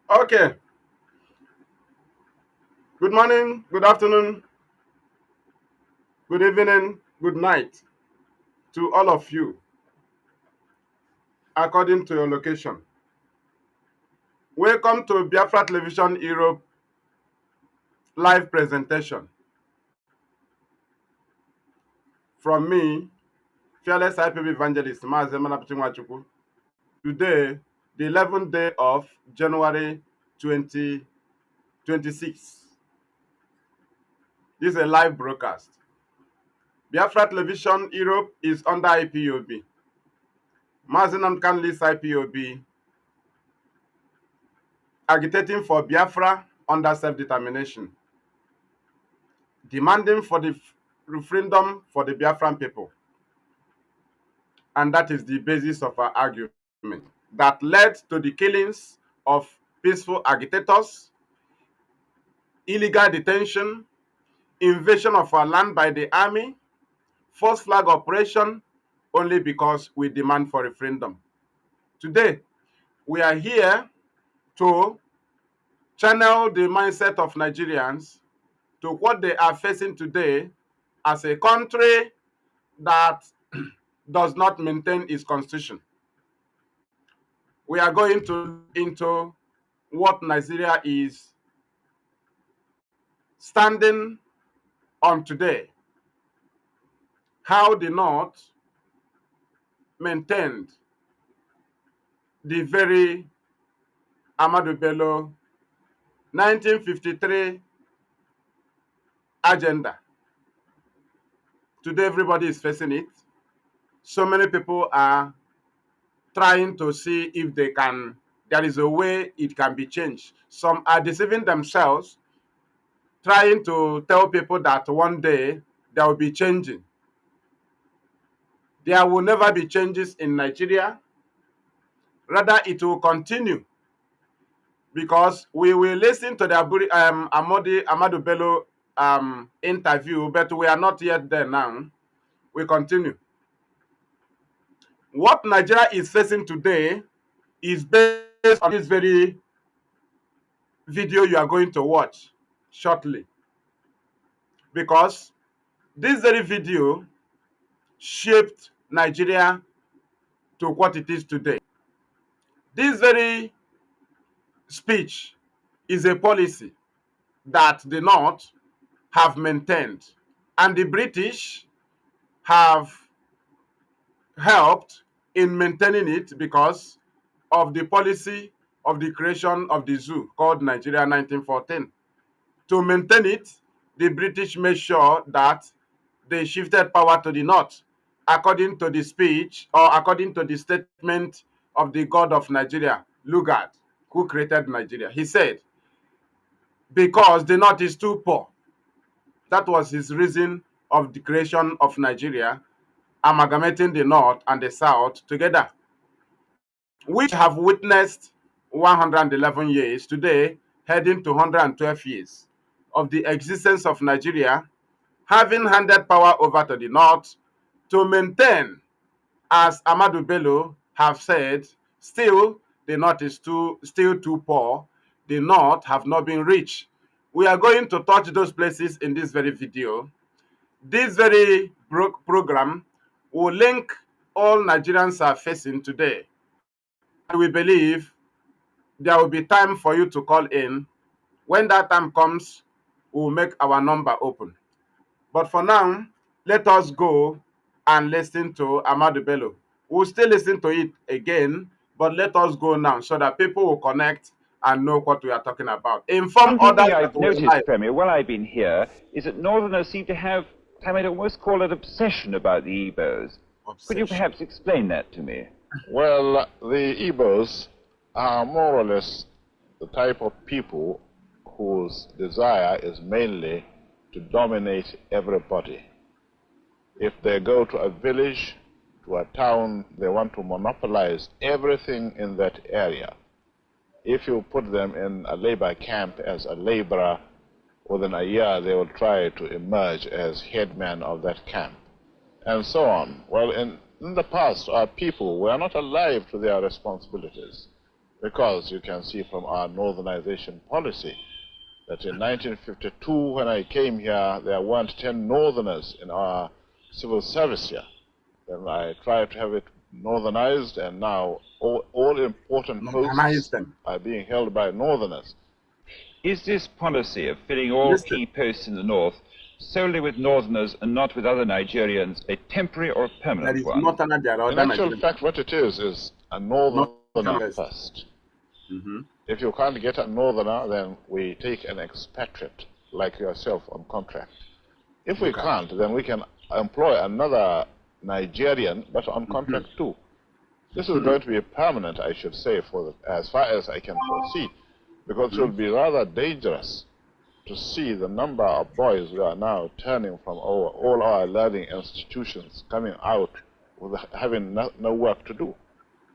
Okay. Good morning, good afternoon, good evening, good night to all of you, according to your location. Welcome to Biafra Television Europe live presentation. From me, fearless IPB evangelist Mazi Nwachukwu. Today, the 11th day of January 2026. This is a live broadcast. Biafra Television Europe is under IPOB. Mazi Nnamdi's IPOB agitating for Biafra under self-determination, demanding for the referendum for the Biafran people. And that is the basis of our argument that led to the killings of peaceful agitators, illegal detention, invasion of our land by the army, forced flag operation, only because we demand for referendum. Today, we are here to channel the mindset of Nigerians to what they are facing today as a country that does not maintain its constitution. We are going into what Nigeria is standing on today. How the North maintained the very Ahmadu Bello 1953 agenda. Today everybody is facing it. So many people are trying to see if there is a way it can be changed. Some are deceiving themselves, trying to tell people that one day there will be changing. There will never be changes in Nigeria. Rather, it will continue because we will listen to the Ahmadu Bello interview, but we are not yet there now. We continue. What Nigeria is facing today is based on this very video you are going to watch shortly. Because this very video shaped Nigeria to what it is today. This very speech is a policy that the North have maintained, and the British have helped in maintaining it because of the policy of the creation of the zoo called Nigeria 1914. To maintain it, the British made sure that they shifted power to the North, according to the speech or according to the statement of the god of Nigeria, Lugard, who created Nigeria. He said, because the North is too poor. That was his reason of the creation of Nigeria, amalgamating the North and the South together, which have witnessed 111 years today, heading to 112 years of the existence of Nigeria, having handed power over to the North to maintain, as Ahmadu Bello have said, still the North is still too poor. The North have not been rich. We are going to touch those places in this very video. This very program will link all Nigerians are facing today. And we believe there will be time for you to call in. When that time comes, we'll make our number open. But for now, let us go and listen to Ahmadu Bello. We'll still listen to it again, but let us go now so that people will connect and know what we are talking about. Inform One others thing I've that we are noticed, live. Premier, while I've been here, is that Northerners seem to have, I might almost call it obsession about the Igbos. Could you perhaps explain that to me? Well, the Igbos are more or less the type of people whose desire is mainly to dominate everybody. If they go to a village, to a town, they want to monopolize everything in that area. If you put them in a labor camp as a laborer, within a year they will try to emerge as headman of that camp, and so on. Well, in the past, our people were not alive to their responsibilities. because you can see from our northernization policy that in 1952, when I came here, there weren't 10 northerners in our civil service here. Then I tried to have it northernized, and now all important posts are being held by northerners. Is this policy of filling all key posts in the north solely with northerners and not with other Nigerians a temporary or permanent one? In actual fact, what it is a northerner first. If you can't get a northerner, then we take an expatriate like yourself on contract. If we can't, then we can employ another Nigerian, but on contract too. This is going to be permanent, I should say, as far as I can foresee, because it will be rather dangerous to see the number of boys who are now turning from all our learning institutions coming out with having no work to do.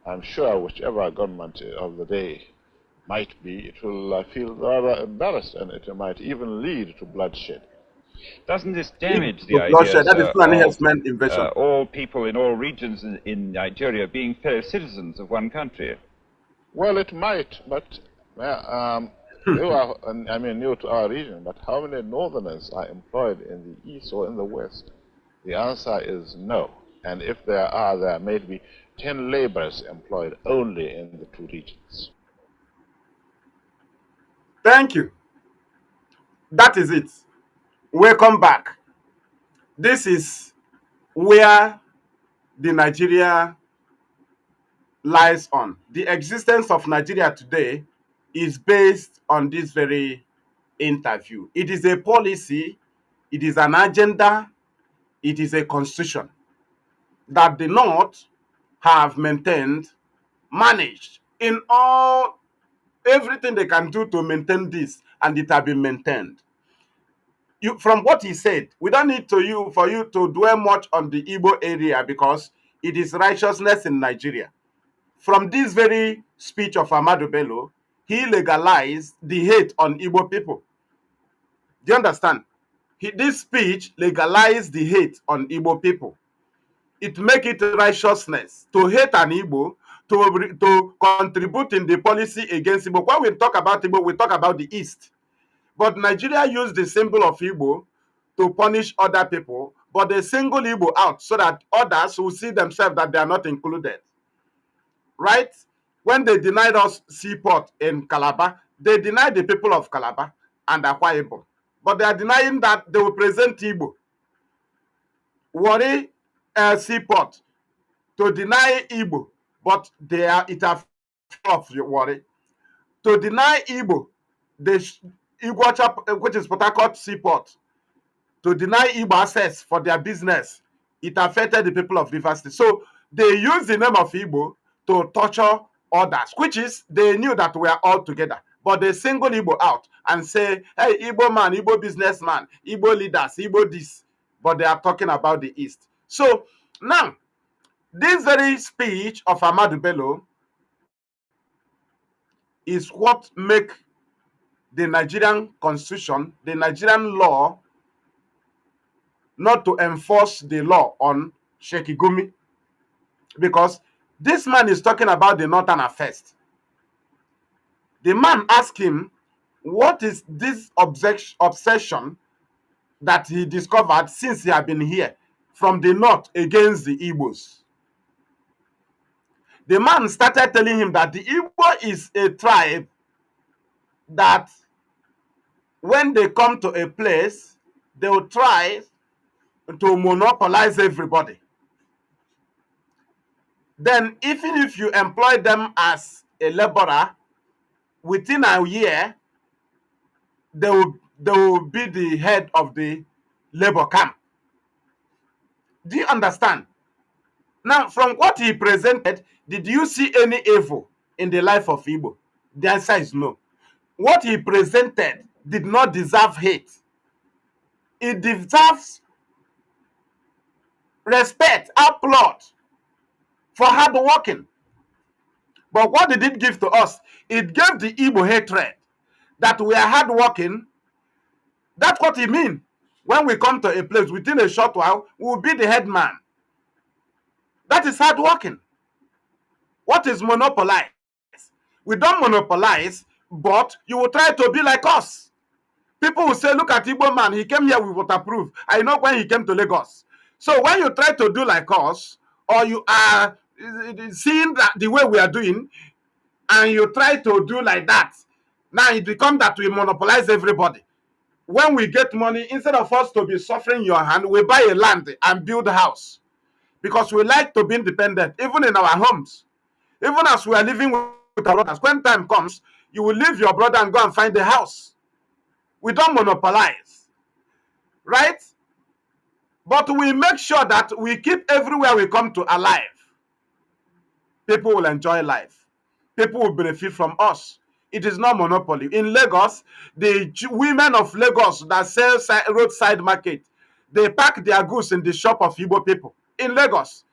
I'm sure whichever government of the day might be, it will feel rather embarrassed, and it might even lead to bloodshed. Doesn't this damage the idea of all people in all regions in Nigeria being fellow citizens of one country? Well, it might, but you are, new to our region, but how many northerners are employed in the east or in the west? The answer is no. And if there are, there may be 10 laborers employed only in the two regions. Thank you. That is it. Welcome back. This is where the Nigeria lies on. The existence of Nigeria today is based on this very interview. It is a policy, it is an agenda, it is a constitution that the North have maintained, managed in everything they can do to maintain this, and it has been maintained. From what he said, we don't need for you to dwell much on the Igbo area because it is righteousness in Nigeria. From this very speech of Ahmadu Bello, he legalized the hate on Igbo people. Do you understand? This speech legalized the hate on Igbo people. It make it righteousness to hate an Igbo, to contribute in the policy against Igbo. When we talk about Igbo, we talk about the East. But Nigeria used the symbol of Igbo to punish other people, but they single Igbo out so that others will see themselves that they are not included. Right? When they denied us seaport in Calabar, they denied the people of Calabar and Akwa Ibom. But they are denying that they will present Igbo. Warri seaport to deny Igbo, but it are of Warri. To deny Igbo, Igbo, which is Port Harcourt seaport, to deny Igbo access for their business, it affected the people of Rivers State. So they use the name of Igbo to torture others, which is they knew that we are all together. But they single Igbo out and say, hey, Igbo man, Igbo businessman, Igbo leaders, Igbo this. But they are talking about the East. So now, this very speech of Ahmadu Bello is what make the Nigerian constitution, the Nigerian law, not to enforce the law on Sheikh Gumi, because this man is talking about the Northern first. The man asked him, what is this obsession that he discovered since he had been here from the North against the Igbos? The man started telling him that the Igbo is a tribe that when they come to a place, they will try to monopolize everybody. Then even if you employ them as a laborer, within a year, they will be the head of the labor camp. Do you understand? Now, from what he presented, did you see any evil in the life of Igbo? The answer is no. What he presented did not deserve hate. It deserves respect, applaud for hard working. But what did it give to us? It gave the Igbo hatred that we are hard working. That's what it means. When we come to a place, within a short while, we will be the head man. That is hard working. What is monopolized? We don't monopolize, but you will try to be like us. People will say, look at Igbo man, he came here with waterproof. I know when he came to Lagos. So when you try to do like us, or you are seeing that the way we are doing, and you try to do like that, now it becomes that we monopolize everybody. When we get money, instead of us to be suffering your hand, we buy a land and build a house. Because we like to be independent, even in our homes. Even as we are living with our brothers, when time comes, you will leave your brother and go and find a house. We don't monopolize, right? But we make sure that we keep everywhere we come to alive. People will enjoy life. People will benefit from us. It is not monopoly. In Lagos, the women of Lagos that sell roadside market, they pack their goods in the shop of Igbo people. In Lagos,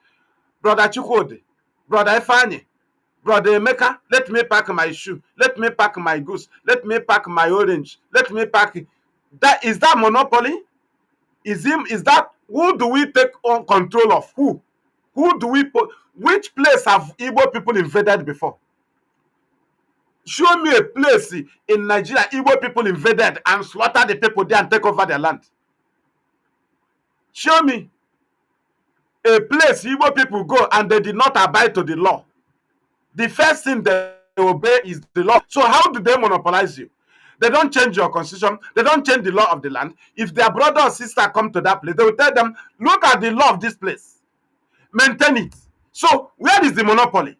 Brother Chukwudi, Brother Ifeanyi, Brother Emeka, let me pack my shoe. Let me pack my goods. Let me pack my orange. Let me pack. That is that monopoly? Is that who do we take on control of? Who? Who do we put? Which place have Igbo people invaded before? Show me a place in Nigeria Igbo people invaded and slaughtered the people there and take over their land. Show me a place Igbo people go and they did not abide to the law. The first thing they obey is the law. So how do they monopolize you? They don't change your constitution. They don't change the law of the land. If their brother or sister come to that place, they will tell them, look at the law of this place. Maintain it. So where is the monopoly?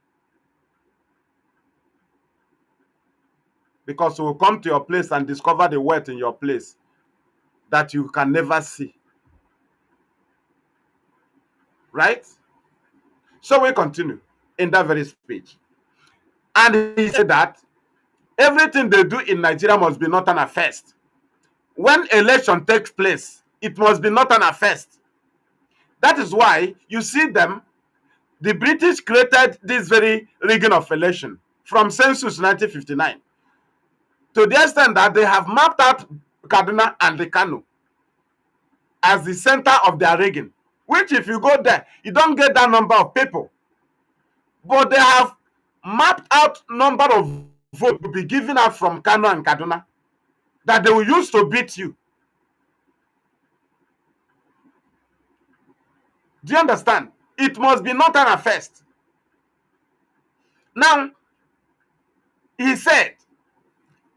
Because we will come to your place and discover the wealth in your place that you can never see. Right? So we continue in that very speech. And he said that everything they do in Nigeria must be Northern first. When election takes place, it must be Northern first. That is why you see them, the British created this very rigging of election from census 1959 to the extent that they have mapped out Kaduna and the Kanu as the center of their rigging, which if you go there, you don't get that number of people. But they have mapped out number of votes to be given out from Kanu and Kaduna that they will use to beat you. Do you understand? It must be Northern first. Now, he said,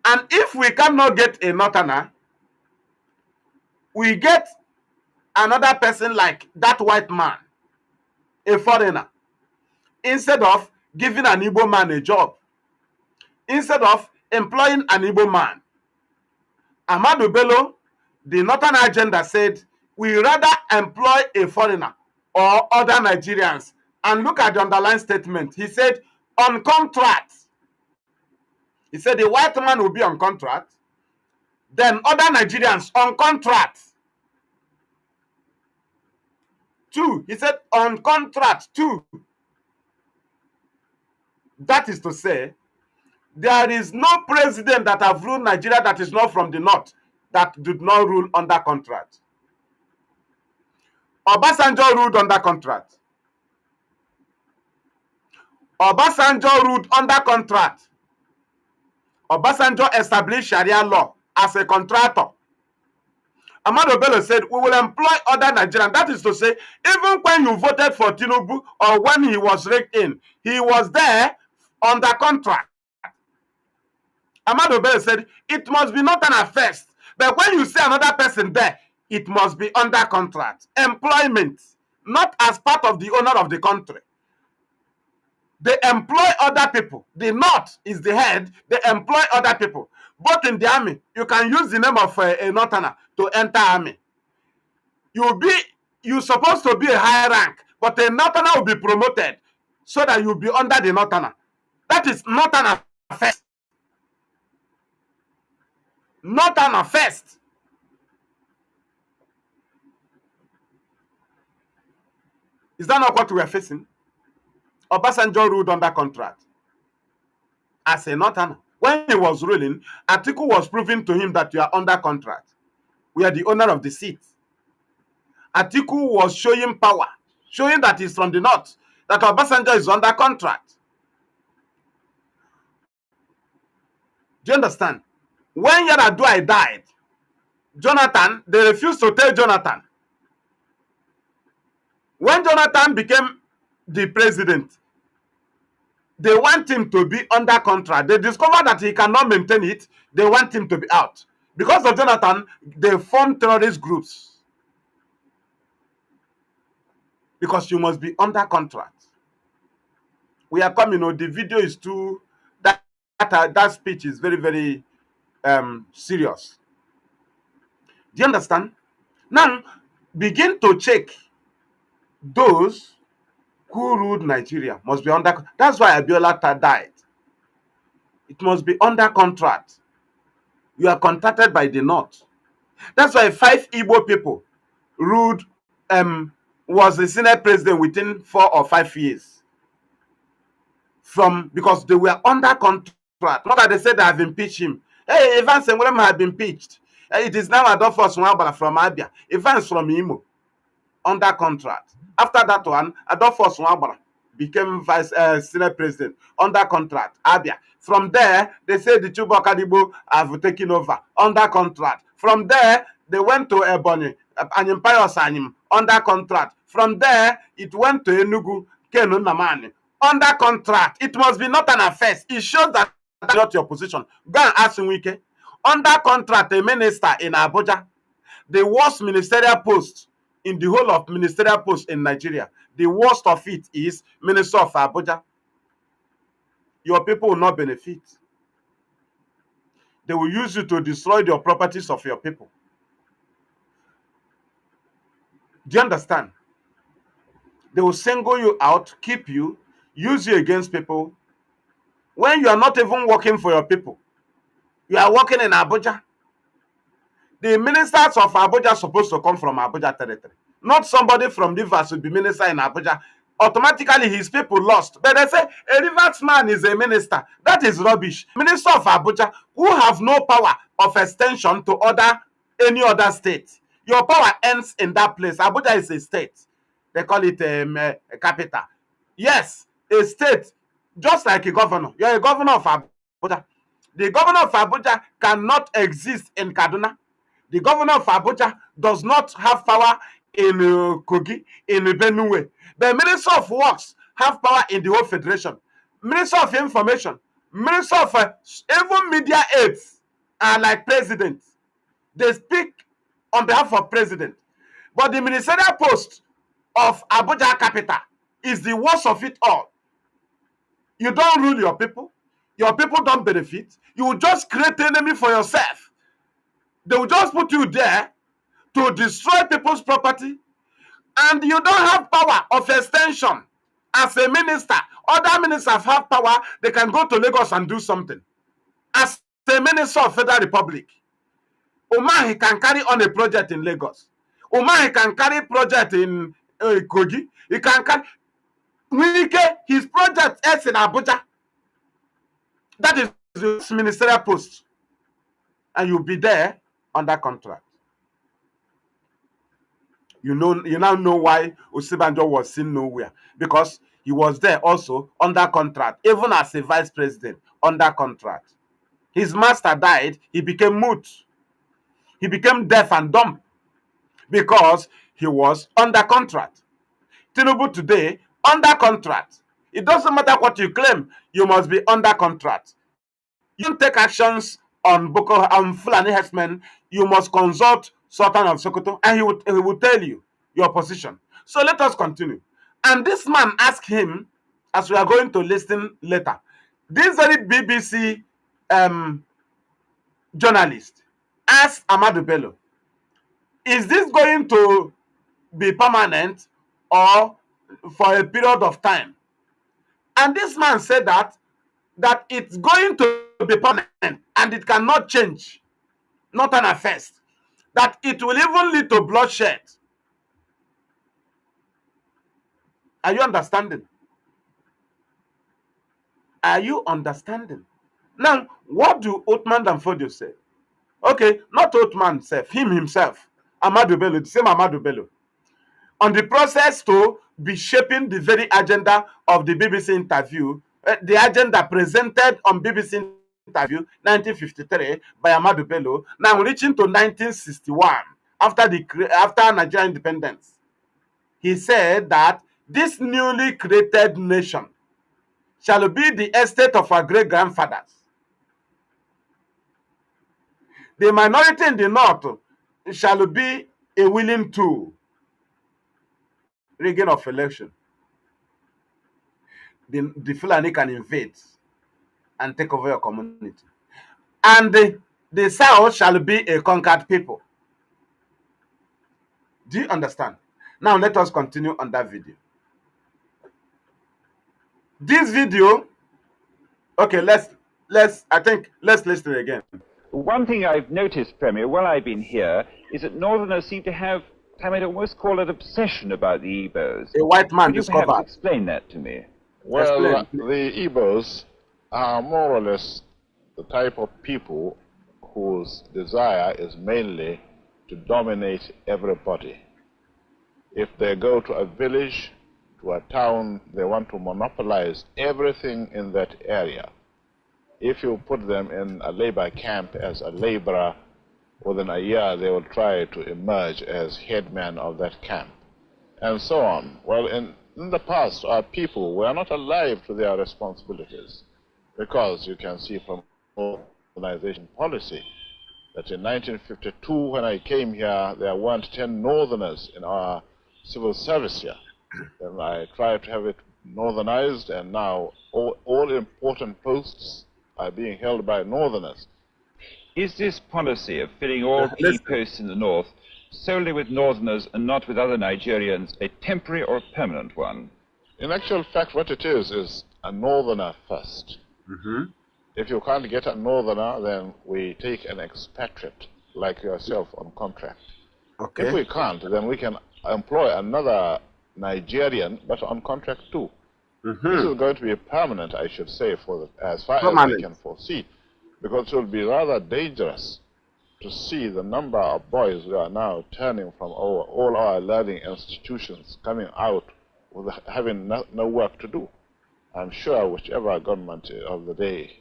and if we cannot get a Northerner, we get another person like that white man, a foreigner, instead of giving an Igbo man a job, instead of employing an Igbo man. Ahmadu Bello, the Northern agenda, said, we rather employ a foreigner or other Nigerians. And look at the underlying statement. He said, on contract. He said the white man will be on contract, then other Nigerians on contract. Two, he said on contract too. That is to say, there is no president that have ruled Nigeria that is not from the north that did not rule under contract. Obasanjo ruled under contract. Obasanjo ruled under contract. Obasanjo established Sharia law as a contractor. Ahmadu Bello said, we will employ other Nigerians. That is to say, even when you voted for Tinubu or when he was raked in, he was there under contract. Ahmadu Bello said, it must be Northern first. But when you see another person there, it must be under contract. Employment, not as part of the owner of the country. They employ other people. The North is the head. They employ other people. Both in the army, you can use the name of a Northerner to enter army. You're supposed to be a high rank, but a Northerner will be promoted so that you'll be under the Northerner. That is Northern first. Northern first. Is that not what we are facing? Obasanjo ruled under contract as a Northerner. When he was ruling, Atiku was proving to him that you are under contract. We are the owner of the seat. Atiku was showing power, showing that he's from the north, that Obasanjo is under contract. Do you understand? When Yaradua died, Jonathan, they refused to tell Jonathan. When Jonathan became the president, they want him to be under contract. They discover that he cannot maintain it. They want him to be out. Because of Jonathan, they formed terrorist groups. Because you must be under contract. We are coming. The video is too. That speech is very, very serious. Do you understand? Now, begin to check those who ruled Nigeria must be under. That's why Abiola died. It must be under contract. You are contracted by the North. That's why 5 Igbo people ruled, was the Senate president within 4 or 5 years. Because they were under contract. Not that they said they have impeached him. Hey, Evans and William have been impeached. It is now Adolphus Nwabara from Abia. Evans from Imo. Under contract. After that one, Adolphus Nwabara became Senate president under contract. Abia. From there, they said the Chubok Adibo have taken over under contract. From there, they went to Ebonyi, Anyimpios Anyim under contract. From there, it went to Enugu, Kanu Nnamdi under contract. It must be not an affair. It shows that that's not your position. Go and ask Wike. Under contract, a minister in Abuja, the worst ministerial post in the whole of ministerial posts in Nigeria, the worst of it is Minister of Abuja. Your people will not benefit. They will use you to destroy the properties of your people. Do you understand? They will single you out, keep you, use you against people when you are not even working for your people. You are working in Abuja. The ministers of Abuja are supposed to come from Abuja territory. Not somebody from Rivers will be minister in Abuja. Automatically, his people lost. But they say, a Rivers man is a minister. That is rubbish. Minister of Abuja, who have no power of extension to any other state. Your power ends in that place. Abuja is a state. They call it a capital. Yes, a state, just like a governor. You're a governor of Abuja. The governor of Abuja cannot exist in Kaduna. The governor of Abuja does not have power in Kogi, in Benue. The Minister of Works have power in the whole federation. Minister of Information, Minister of even media aides are like president. They speak on behalf of president. But the ministerial post of Abuja capital is the worst of it all. You don't rule your people. Your people don't benefit. You will just create enemy for yourself. They will just put you there to destroy people's property, and you don't have power of extension as a minister. Other ministers have power. They can go to Lagos and do something. As a minister of Federal Republic, Umahi can carry on a project in Lagos. Umahi can carry project in Kogi. He can carry Wike, his project is in Abuja. That is his ministerial post. And you'll be there under contract. You now know why Osibanjo was seen nowhere. Because he was there also under contract, even as a vice president, under contract. His master died, he became mute. He became deaf and dumb because he was under contract. Tinubu today, under contract. It doesn't matter what you claim, you must be under contract. You don't take actions on Fulani herdsmen, you must consult Sultan of Sokoto, and he will tell you your position. So let us continue. And this man asked him, as we are going to listen later, this very BBC journalist asked Ahmadu Bello, is this going to be permanent or for a period of time? And this man said that it's going to be permanent and it cannot change, not an affair. That it will even lead to bloodshed. Are you understanding? Are you understanding? Now, what do Othman Danfodio say? Okay, not Othman himself, him himself, Ahmadu Bello, the same Ahmadu Bello, on the process to be shaping the very agenda of the BBC interview, the agenda presented on BBC interview 1953 by Ahmadu Bello, now reaching to 1961 after Nigerian independence. He said that this newly created nation shall be the estate of our great grandfathers. The minority in the north shall be a willing tool, rigging of election. The Fulani can invade and take over your community. And the south shall be a conquered people. Do you understand? Now let us continue on that video. This video, okay, let's listen again. One thing I've noticed, Premier, while I've been here, is that Northerners seem to have, I might almost call it obsession about the Igbos. A white man Could you discovered. perhaps explain that to me? Well, the Igbos are more or less the type of people whose desire is mainly to dominate everybody. If they go to a village, to a town, they want to monopolize everything in that area. If you put them in a labor camp as a laborer, within a year they will try to emerge as headman of that camp, and so on. Well, in the past, our people were not alive to their responsibilities, because you can see from organization policy that in 1952, when I came here, there weren't 10 Northerners in our civil service here. Then I tried to have it northernized, and now all important posts are being held by Northerners. Is this policy of filling all key posts in the north solely with Northerners and not with other Nigerians a temporary or permanent one? In actual fact, what it is a Northerner first. Mm-hmm. If you can't get a Northerner, then we take an expatriate like yourself on contract. Okay. If we can't, then we can employ another Nigerian, but on contract too. Mm-hmm. This is going to be permanent, I should say, as far as we can foresee, because it will be rather dangerous to see the number of boys who are now turning from all our learning institutions coming out with having no work to do. I'm sure whichever government of the day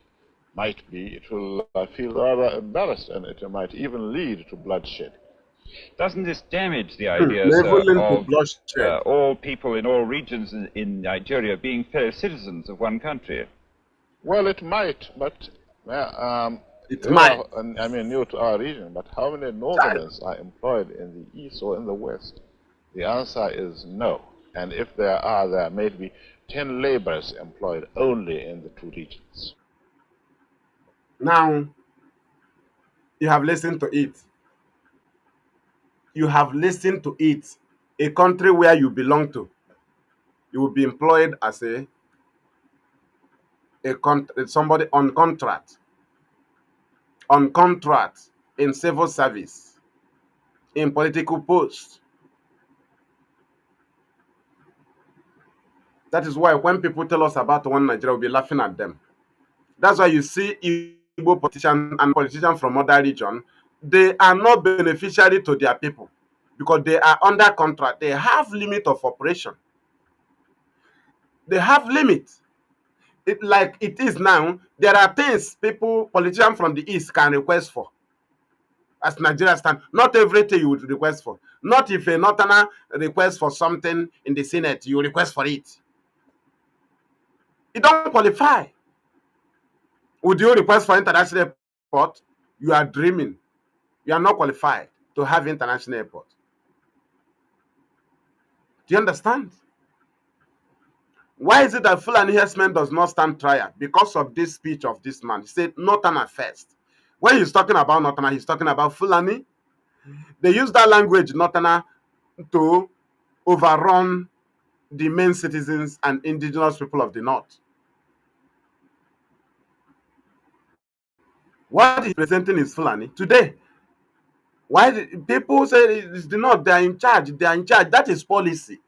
might be, it will feel rather embarrassed, and it might even lead to bloodshed. Doesn't this damage the ideas of all people in all regions in Nigeria being fellow citizens of one country? Well, it might, but it might. I mean, new to our region, but how many Northerners are employed in the east or in the west? The answer is no. And if there are, there may be 10 laborers employed only in the two regions. Now, you have listened to it. You have listened to it. A country where you belong to, you will be employed as somebody on contract in civil service, in political posts. That is why when people tell us about one Nigeria, we'll be laughing at them. That's why you see Igbo politicians and politicians from other regions, they are not beneficiary to their people because they are under contract. They have limit of operation. They have limit. Like it is now, there are things politicians from the east can request for. As Nigeria stand, not everything you would request for. Not if a northerner requests for something in the Senate, you request for it. You don't qualify. Would you request for international airport? You are dreaming. You are not qualified to have international airport. Do you understand? Why is it that Fulani herdsmen does not stand trial? Because of this speech of this man. He said Northerner first. When he's talking about Northerner, he's talking about Fulani. They use that language, Northerner, to overrun the main citizens and indigenous people of the North. What he's presenting is Fulani today. Why people say it's the North, they are in charge, that is policy.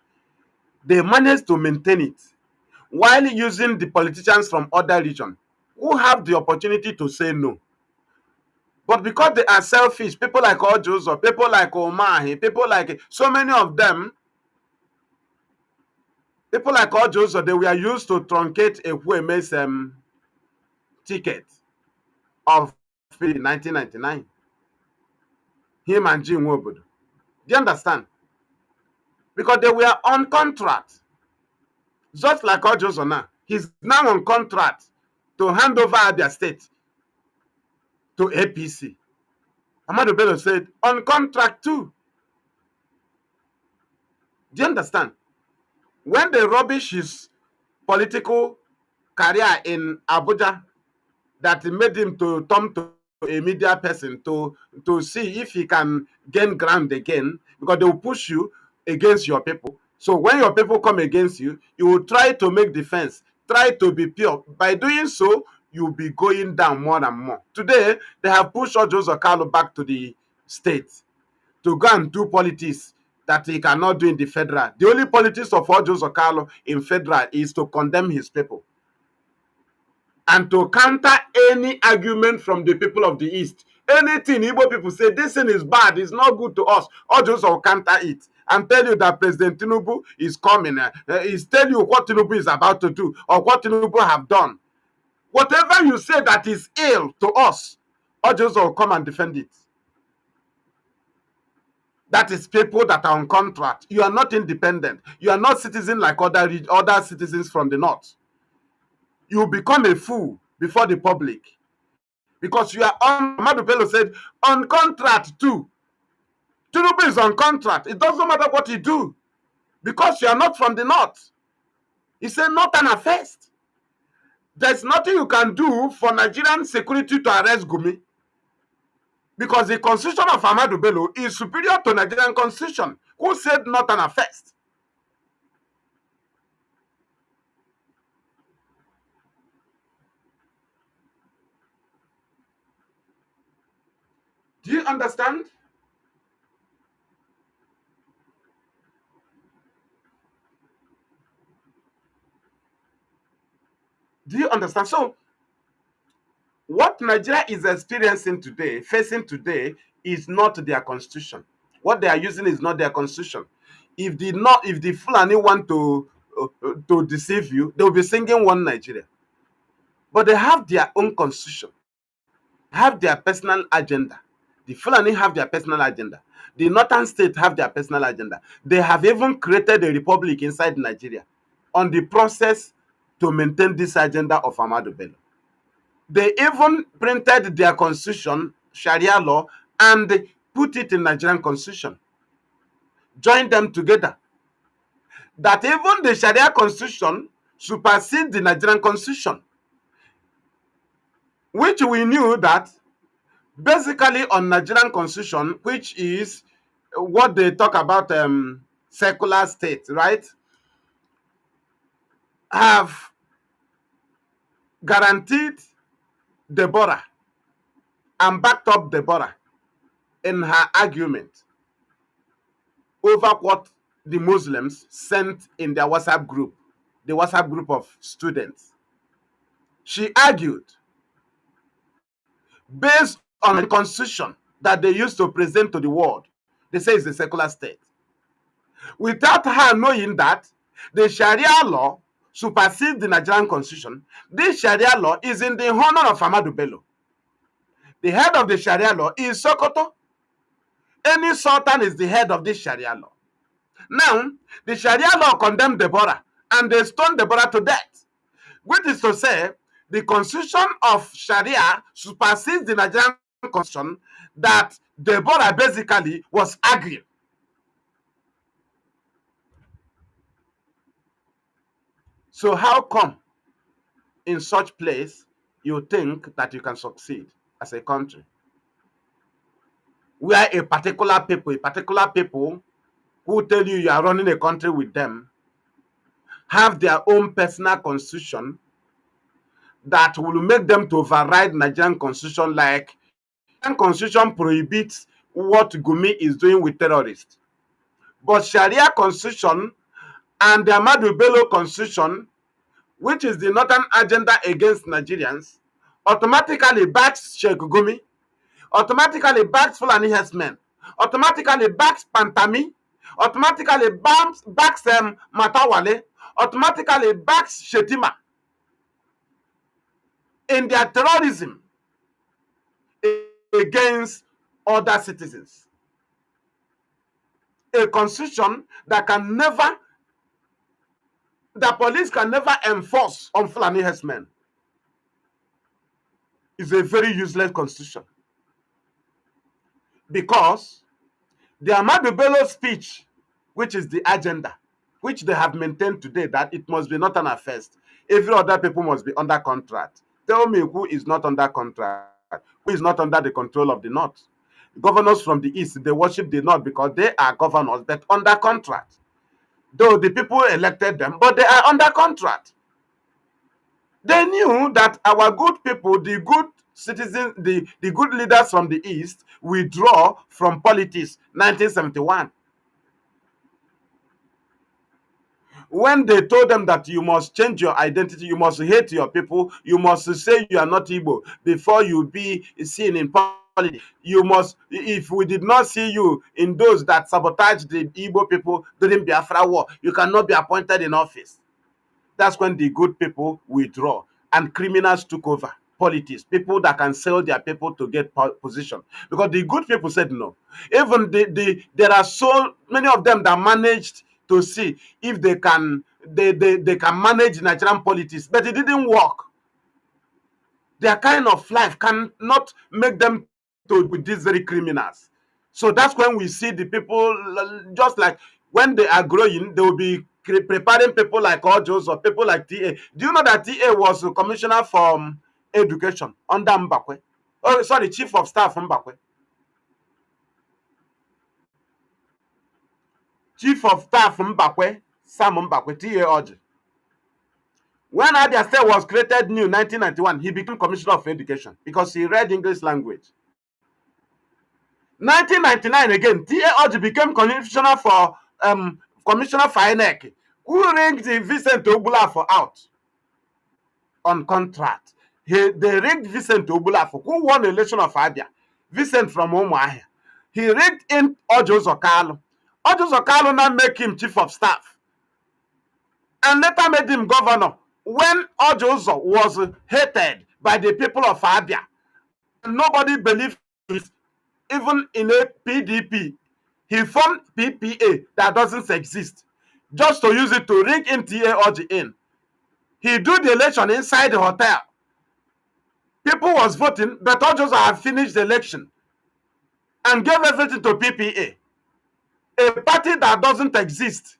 They manage to maintain it while using the politicians from other regions who have the opportunity to say no. But because they are selfish, people like Ojozo, people like Omahi, people like so many of them, people like Ojozo, they were used to truncate a Hueme's ticket. of 1999. Him and Jim Wobodo. Do you understand? Because they were on contract. Just like Ojozo now. He's now on contract to hand over their state to APC. Ahmadu Bello said, on contract too. Do you understand? When they rubbish his political career in Abuja, that made him to turn to a media person to see if he can gain ground again, because they will push you against your people. So when your people come against you, you will try to make defense, try to be pure. By doing so, you'll be going down more and more. Today, they have pushed Ojozo Kalu back to the state to go and do politics that he cannot do in the federal. The only politics of Ojozo Kalu in federal is to condemn his people and to counter any argument from the people of the East. Anything Igbo people say, this thing is bad, it's not good to us, Ojozo will counter it and tell you that President Tinubu is coming. He's tell you what Tinubu is about to do or what Tinubu have done. Whatever you say that is ill to us, Ojozo will come and defend it. That is people that are on contract. You are not independent. You are not citizen like other citizens from the north. You become a fool before the public because you are on. Ahmadu Bello said on contract too. Tinubu is on contract. It doesn't matter what you do because you are not from the north. He said Northern affairs. There's nothing you can do for Nigerian security to arrest Gumi because the constitution of Ahmadu Bello is superior to Nigerian constitution. Who said Northern affairs? Do you understand? Do you understand? So, what Nigeria is experiencing today, facing today, is not their constitution. What they are using is not their constitution. If the Fulani want to deceive you, they will be singing one Nigeria. But they have their own constitution, have their personal agenda. The Fulani have their personal agenda. The northern state have their personal agenda. They have even created a republic inside Nigeria on the process to maintain this agenda of Ahmadu Bello. They even printed their constitution, Sharia law, and put it in Nigerian constitution. Join them together. That even the Sharia constitution supersedes the Nigerian constitution. Which we knew that basically on Nigerian constitution, which is what they talk about secular state, right? Have guaranteed Deborah and backed up Deborah in her argument over what the Muslims sent in their WhatsApp group, the WhatsApp group of students. She argued based on the constitution that they used to present to the world. They say it's a secular state. Without her knowing that the Sharia law supersedes the Nigerian constitution, this Sharia law is in the honor of Ahmadu Bello. The head of the Sharia law is Sokoto. Any sultan is the head of this Sharia law. Now, the Sharia law condemned Deborah and they stoned Deborah to death, which is to say, the constitution of Sharia supersedes the Nigerian constitution that Deborah basically was arguing. So how come in such place you think that you can succeed as a country where a particular people who tell you are running a country with them have their own personal constitution that will make them to override Nigerian constitution, like Nigerian constitution prohibits what Gumi is doing with terrorists. But Sharia constitution and the Ahmadu Bello constitution, which is the northern agenda against Nigerians, automatically backs Sheikh Gumi, automatically backs Fulani herdsmen, automatically backs Pantami, automatically backs Matawale, automatically backs Shetima in their terrorism. against other citizens. A constitution that can never, the police can never enforce on Fulani herdsmen is a very useless constitution. Because the Ahmadu Bello speech, which is the agenda, which they have maintained today, that it must be Northern affairs. Every other people must be under contract. Tell me who is not under contract, who is not under the control of the North. Governors from the East, they worship the North because they are governors, but under contract. Though the people elected them, but they are under contract. They knew that our good people, the good citizens, the good leaders from the East withdraw from politics 1971. When they told them that you must change your identity, you must hate your people, you must say you are not Igbo before you be seen in politics. You must, if we did not see you in those that sabotaged the Igbo people during Biafra war, you cannot be appointed in office. That's when the good people withdraw and criminals took over politics. People that can sell their people to get position. Because the good people said no. Even there are so many of them that managed to see if they can can manage Nigerian politics, but it didn't work. Their kind of life cannot make them to with these very criminals. So that's when we see the people, just like when they are growing, they will be preparing people like Ojos or people like TA. Do you know that TA was a commissioner for education under Mbakwe? Oh, sorry, chief of staff Mbakwe. Chief of staff Mbakwe, Sam Mbakwe, TA Oji. When Abia State was created new 1991, he became commissioner of education because he read English language. 1999 again, TA Oji became commissioner for INEC, who rigged Vincent Ogbulafo out on contract. They rigged Vincent Ogbulafo, who won the election of Abia. Vincent from Umuahia. He rigged in Ojo Zokalo. Ojo Zokalo now make him chief of staff. And later made him governor when Ojo was hated by the people of Abia. And nobody believed it. Even in a PDP, he formed PPA that doesn't exist, just to use it to rig in TA Oji in. He do the election inside the hotel. People was voting, but Ojo had finished the election and gave everything to PPA, a party that doesn't exist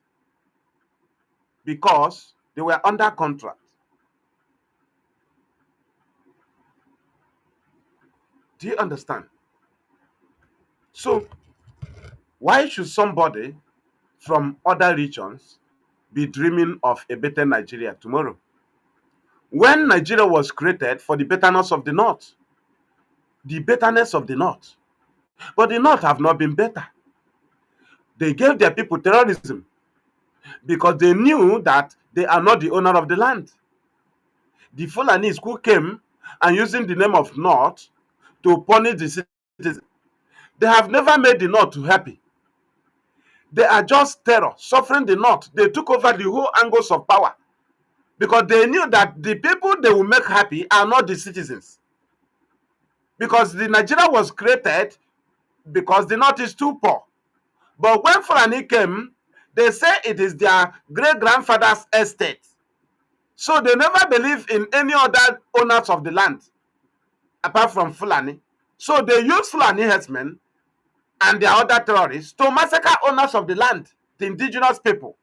because they were under contract. Do you understand? So, why should somebody from other regions be dreaming of a better Nigeria tomorrow? When Nigeria was created for the betterness of the North, the betterness of the North. But the North have not been better. They gave their people terrorism because they knew that they are not the owner of the land. The Fulanis who came and using the name of North to punish the citizens, they have never made the North happy. They are just terror, suffering the North. They took over the whole angles of power because they knew that the people they will make happy are not the citizens. Because the Nigeria was created because the North is too poor. But when Fulani came, they say it is their great-grandfather's estate. So they never believe in any other owners of the land apart from Fulani. So they use Fulani herdsmen and their other terrorists to massacre owners of the land, the indigenous people,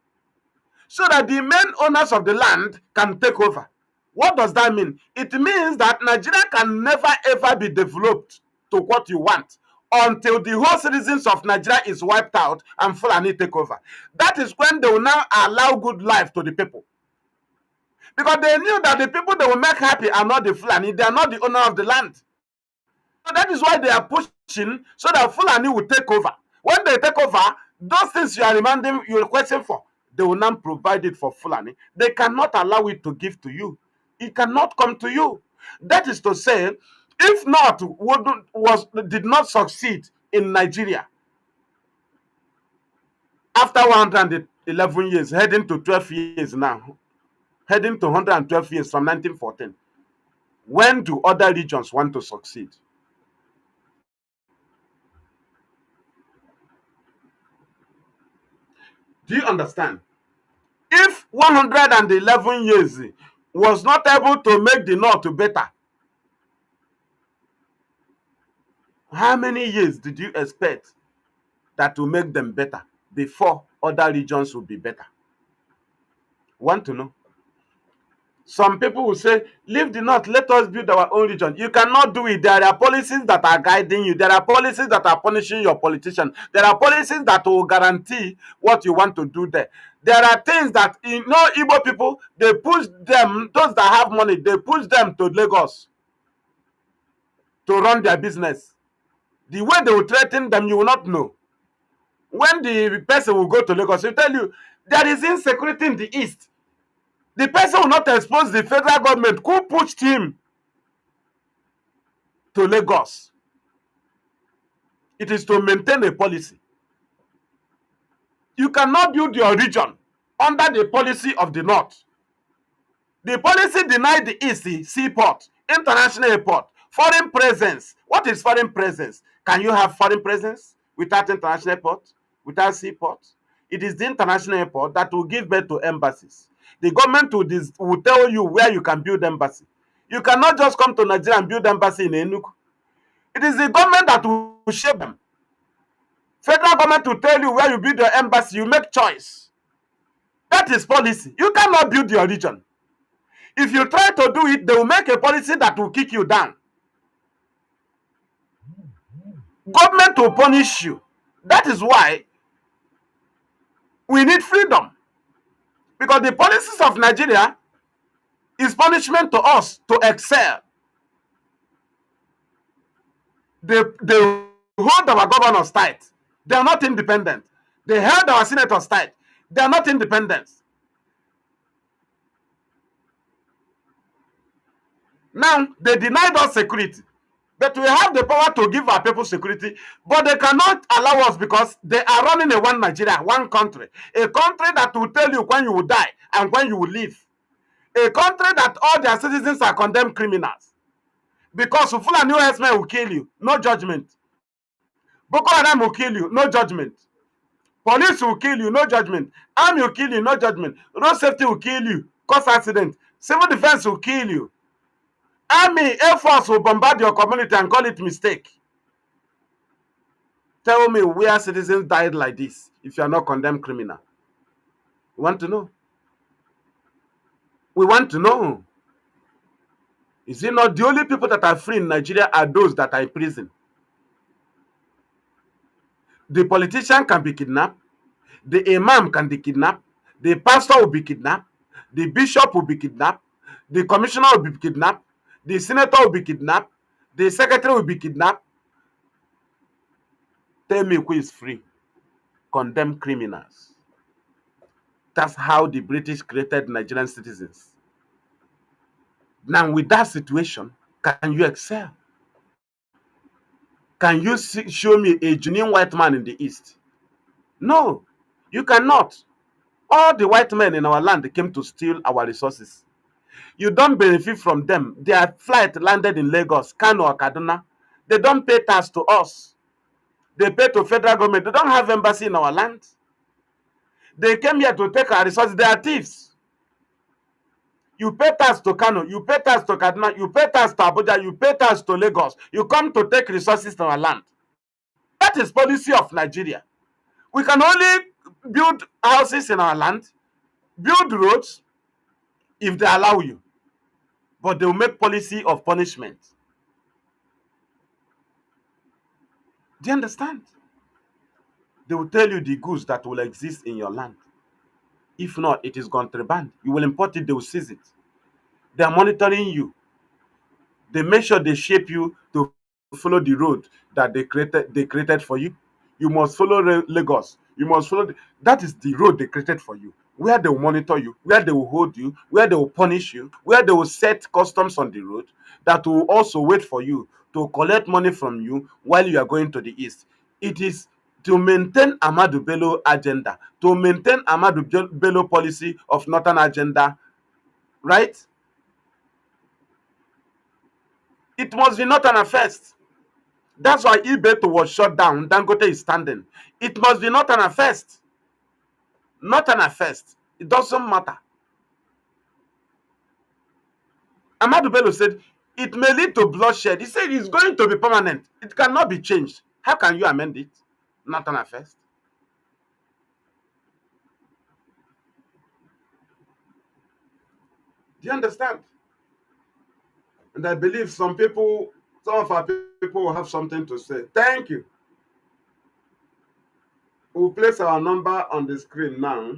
so that the main owners of the land can take over. What does that mean? It means that Nigeria can never ever be developed to what you want until the whole citizens of Nigeria is wiped out and Fulani take over. That is when they will now allow good life to the people. Because they knew that the people they will make happy are not the Fulani, they are not the owner of the land. So that is why they are pushing so that Fulani will take over. When they take over, those things you are demanding, you are requesting for, they will not provide it for Fulani. They cannot allow it to give to you. It cannot come to you. That is to say, if North did not succeed in Nigeria after 111 years, heading to 12 years now, heading to 112 years from 1914, when do other regions want to succeed? Do you understand? If 111 years was not able to make the North better, how many years did you expect that will make them better before other regions will be better? Want to know? Some people will say, leave the North, let us build our own region. You cannot do it. There are policies that are guiding you. There are policies that are punishing your politician. There are policies that will guarantee what you want to do there. There are things that, Igbo people, they push them, those that have money, they push them to Lagos to run their business. The way they will threaten them, you will not know. When the person will go to Lagos, he'll tell you, there is insecurity in the East. The person will not expose the federal government who pushed him to Lagos. It is to maintain a policy. You cannot build your region under the policy of the North. The policy denied the East seaport, international airport, foreign presence. What is foreign presence? Can you have foreign presence without international airport, without seaport? It is the international airport that will give birth to embassies. The government will tell you where you can build embassy. You cannot just come to Nigeria and build embassy in Enugu. It is the government that will shape them. Federal government will tell you where you build your embassy. You make choice. That is policy. You cannot build your region. If you try to do it, they will make a policy that will kick you down. Government will punish you. That is why we need freedom. Because the policies of Nigeria is punishment to us to excel. They hold our governors tight. They are not independent. They held our senators tight. They are not independent. Now, they denied us security. But we have the power to give our people security. But they cannot allow us because they are running a one Nigeria, one country. A country that will tell you when you will die and when you will live. A country that all their citizens are condemned criminals. Because Fulani herdsmen will kill you, no judgment. Boko Haram will kill you, no judgment. Police will kill you, no judgment. Army will kill you, no judgment. Road safety will kill you, cause accident. Civil defense will kill you. Army, Air Force will bombard your community and call it mistake. Tell me where citizens died like this if you are not condemned criminal. We want to know. We want to know. Is it not the only people that are free in Nigeria are those that are in prison? The politician can be kidnapped. The imam can be kidnapped. The pastor will be kidnapped. The bishop will be kidnapped. The commissioner will be kidnapped. The senator will be kidnapped. The secretary will be kidnapped. Tell me who is free. Condemn criminals. That's how the British created Nigerian citizens. Now, with that situation, can you excel? Can you show me a genuine white man in the East? No, you cannot. All the white men in our land came to steal our resources. You don't benefit from them. Their flight landed in Lagos, Kanu or Kaduna. They don't pay tax to us. They pay to federal government. They don't have embassy in our land. They came here to take our resources. They are thieves. You pay tax to Kanu, you pay tax to Kaduna, you pay tax to Abuja, you pay tax to Lagos. You come to take resources to our land. That is policy of Nigeria. We can only build houses in our land, build roads, if they allow you. But they will make policy of punishment. Do you understand? They will tell you the goods that will exist in your land. If not, it is contraband. You will import it, they will seize it. They are monitoring you. They make sure they shape you to follow the road that they created for you. You must follow Lagos. You must follow that is the road they created for you. Where they will monitor you, where they will hold you, where they will punish you, where they will set customs on the road that will also wait for you to collect money from you while you are going to the East. It is to maintain Ahmadu Bello agenda, to maintain Ahmadu Bello policy of Northern agenda, right? It must be Northern first. That's why Ibeto was shut down. Dangote is standing. It must be Northern first. Northern first. It doesn't matter. Ahmadu Bello said it may lead to bloodshed. He said it's going to be permanent. It cannot be changed. How can you amend it? Northern first. Do you understand? And I believe some of our people will have something to say. Thank you. We'll place our number on the screen now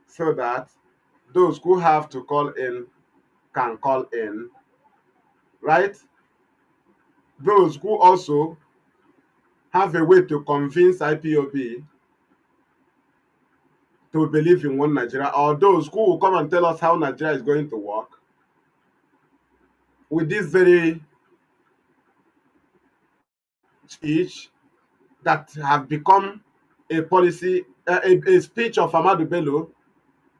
so that those who have to call in can call in, right? Those who also have a way to convince IPOB to believe in one Nigeria, or those who will come and tell us how Nigeria is going to work with this very speech that have become a policy, a speech of Ahmadu Bello,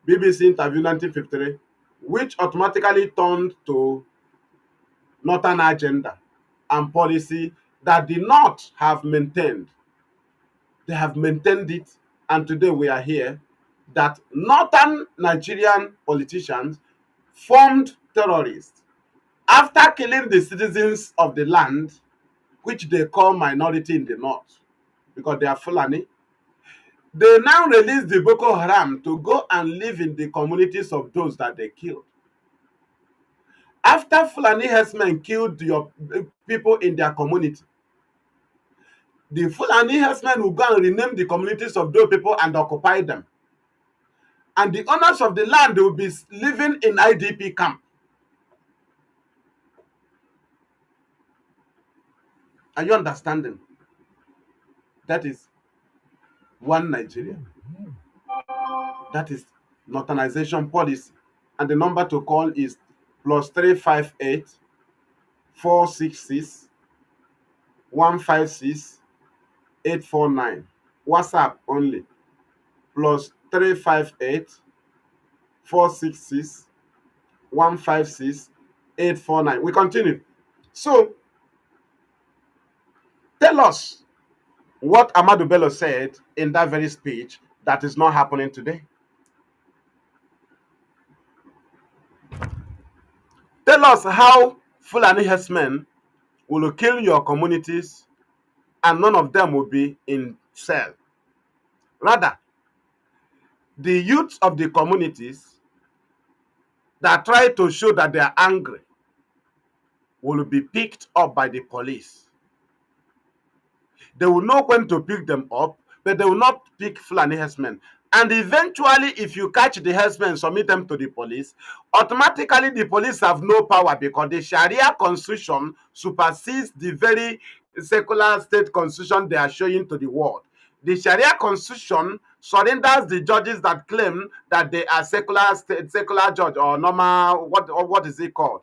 BBC interview 1953, which automatically turned to Northern agenda and policy that the North have maintained. They have maintained it, and today we are here that Northern Nigerian politicians formed terrorists after killing the citizens of the land, which they call minority in the North because they are Fulani. They now release the Boko Haram to go and live in the communities of those that they killed. After Fulani herdsmen killed your people in their community, the Fulani herdsmen will go and rename the communities of those people and occupy them. And the owners of the land will be living in IDP camp. Are you understanding? That is one Nigeria. That is Northernization policy. And the number to call is +358 466 156 849. WhatsApp only. +358 466 156 849. We continue. So tell us what Ahmadu Bello said in that very speech that is not happening today. Tell us how Fulani herdsmen will kill your communities and none of them will be in cell. Rather, the youth of the communities that try to show that they are angry will be picked up by the police. They will know when to pick them up, but they will not pick Fulani herdsmen. And eventually, if you catch the herdsmen, submit them to the police, automatically the police have no power because the Sharia constitution supersedes the very secular state constitution they are showing to the world. The Sharia constitution surrenders the judges that claim that they are secular state, secular judge or normal, what is it called?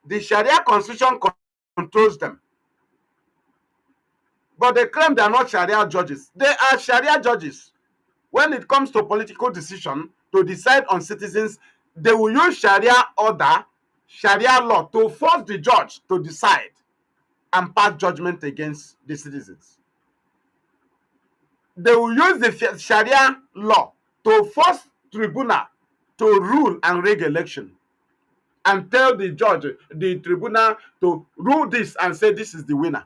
The Sharia constitution controls them. But they claim they are not Sharia judges. They are Sharia judges. When it comes to political decision to decide on citizens, they will use Sharia order, Sharia law to force the judge to decide and pass judgment against the citizens. They will use the Sharia law to force tribunal to rule and rig election and tell the judge, the tribunal to rule this and say this is the winner.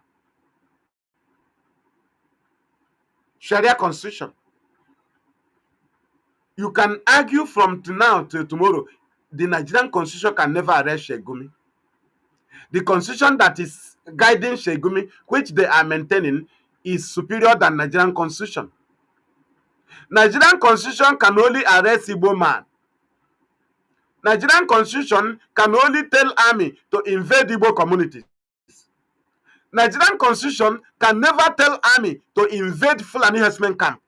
Sharia constitution. You can argue from now till tomorrow, the Nigerian constitution can never arrest Shegumi. The constitution that is guiding Shegumi, which they are maintaining, is superior than Nigerian constitution. Nigerian constitution can only arrest Igbo man. Nigerian constitution can only tell army to invade Igbo communities. Nigerian constitution can never tell army to invade Fulani herdsmen camp.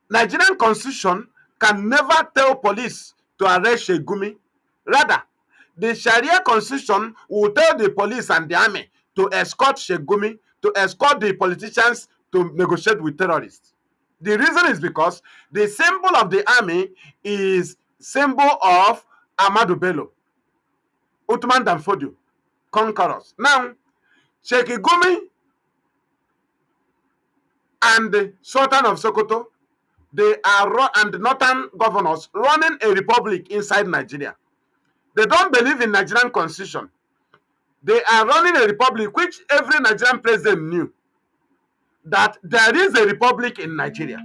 Nigerian constitution can never tell police to arrest Shegumi. Rather, the Sharia constitution will tell the police and the army to escort Shegumi, to escort the politicians to negotiate with terrorists. The reason is because the symbol of the army is symbol of Ahmadu Bello, Uthman Danfodio, conquerors. Now, Shegumi and the Sultan of Sokoto, they are and northern governors running a republic inside Nigeria. They don't believe in Nigerian constitution. They are running a republic which every Nigerian president knew that there is a republic in Nigeria.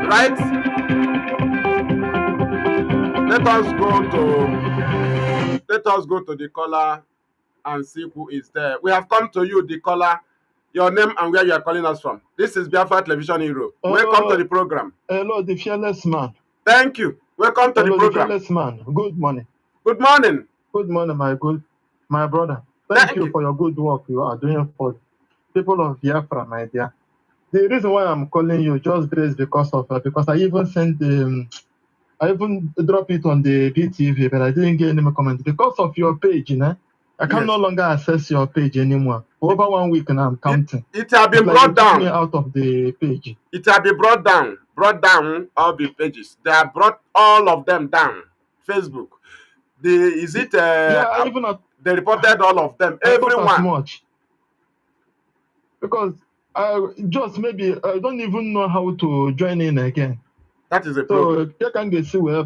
Right? Let us go to the caller and see who is there. We have come to you, the caller. Your name and where you are calling us from. This is Biafra Television Europe. Welcome to the program. Hello, the fearless man. Thank you. Welcome to the program. The fearless man. Good morning. Good morning. Good morning, my brother. Thank you for your good work you are doing for people of Biafra, my dear. The reason why I'm calling you just is because I even sent I even dropped it on the BTV, but I didn't get any comment because of your page, you know. I can no longer access your page anymore. For over 1 week now, I'm counting. It has been brought down. Me out of the page. It has been brought down. Brought down all the pages. They have brought all of them down. Facebook. They reported all of them. Everyone. As much. Because I don't even know how to join in again. That is a problem. So you can get see where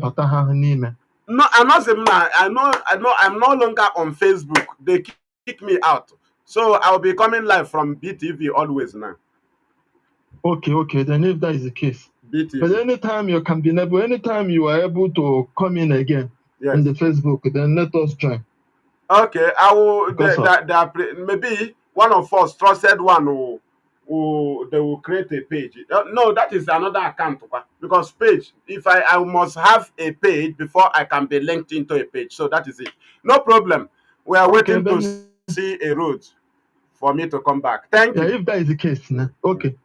name. No, I'm not saying I know I'm no longer on Facebook. They kick me out. So I'll be coming live from BTV always now. Okay, then if that is the case. BTV. But anytime you can be able, anytime you are able to come in again on the Facebook, then let us join. Okay, I will maybe one of us trusted one who they will create a page. No, that is another account because page, if I must have a page before I can be linked into a page. So that is it. No problem. We are waiting to see a road for me to come back. Thank you. If that is the case, okay.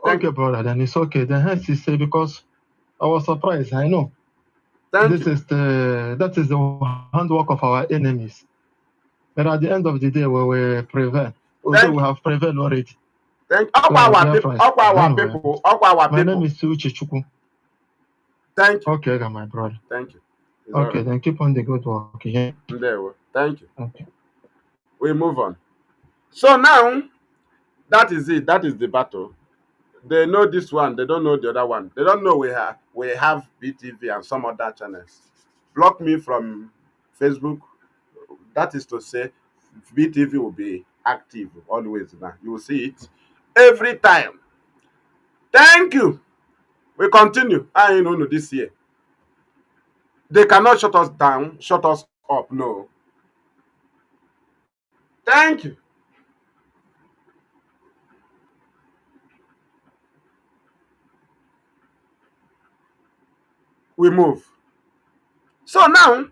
Okay, brother, then it's okay. Then hence you say because I was surprised. I know. That is the handwork of our enemies. But at the end of the day, we will prevail. Also, we have prevailed already. Thank you. Our people. My name is Uche Chukwu. Thank you. Okay, my brother. Thank you. Okay, then keep on the good work. Okay. There we go. Thank you. Okay. We move on. So now, that is it. That is the battle. They know this one. They don't know the other one. They don't know we have BTV and some other channels. Block me from Facebook. That is to say, BTV will be active always now. You will see it every time. Thank you. We continue. I know this year. They cannot shut us down, shut us up. No. Thank you. We move. So now,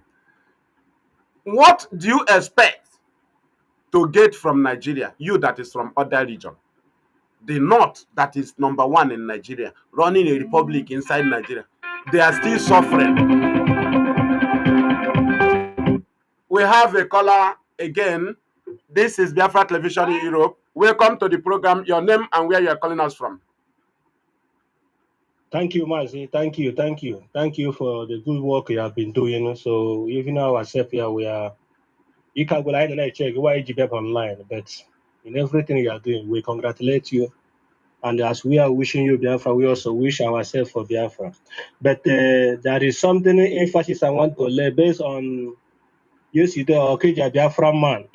what do you expect to get from Nigeria? You that is from other region. The North that is number one in Nigeria, running a republic inside Nigeria. They are still suffering. We have a caller again. This is Biafra Television in Europe. Welcome to the program. Your name and where you are calling us from. Thank you, Mazi. Thank you for the good work you have been doing. So even ourselves here, we are. You can go line and check why you get online, but in everything you are doing, we congratulate you. And as we are wishing you Biafra, we also wish ourselves for Biafra. But there is something emphasis I want to lay based on. Yes, you do. Okay, Biafra man.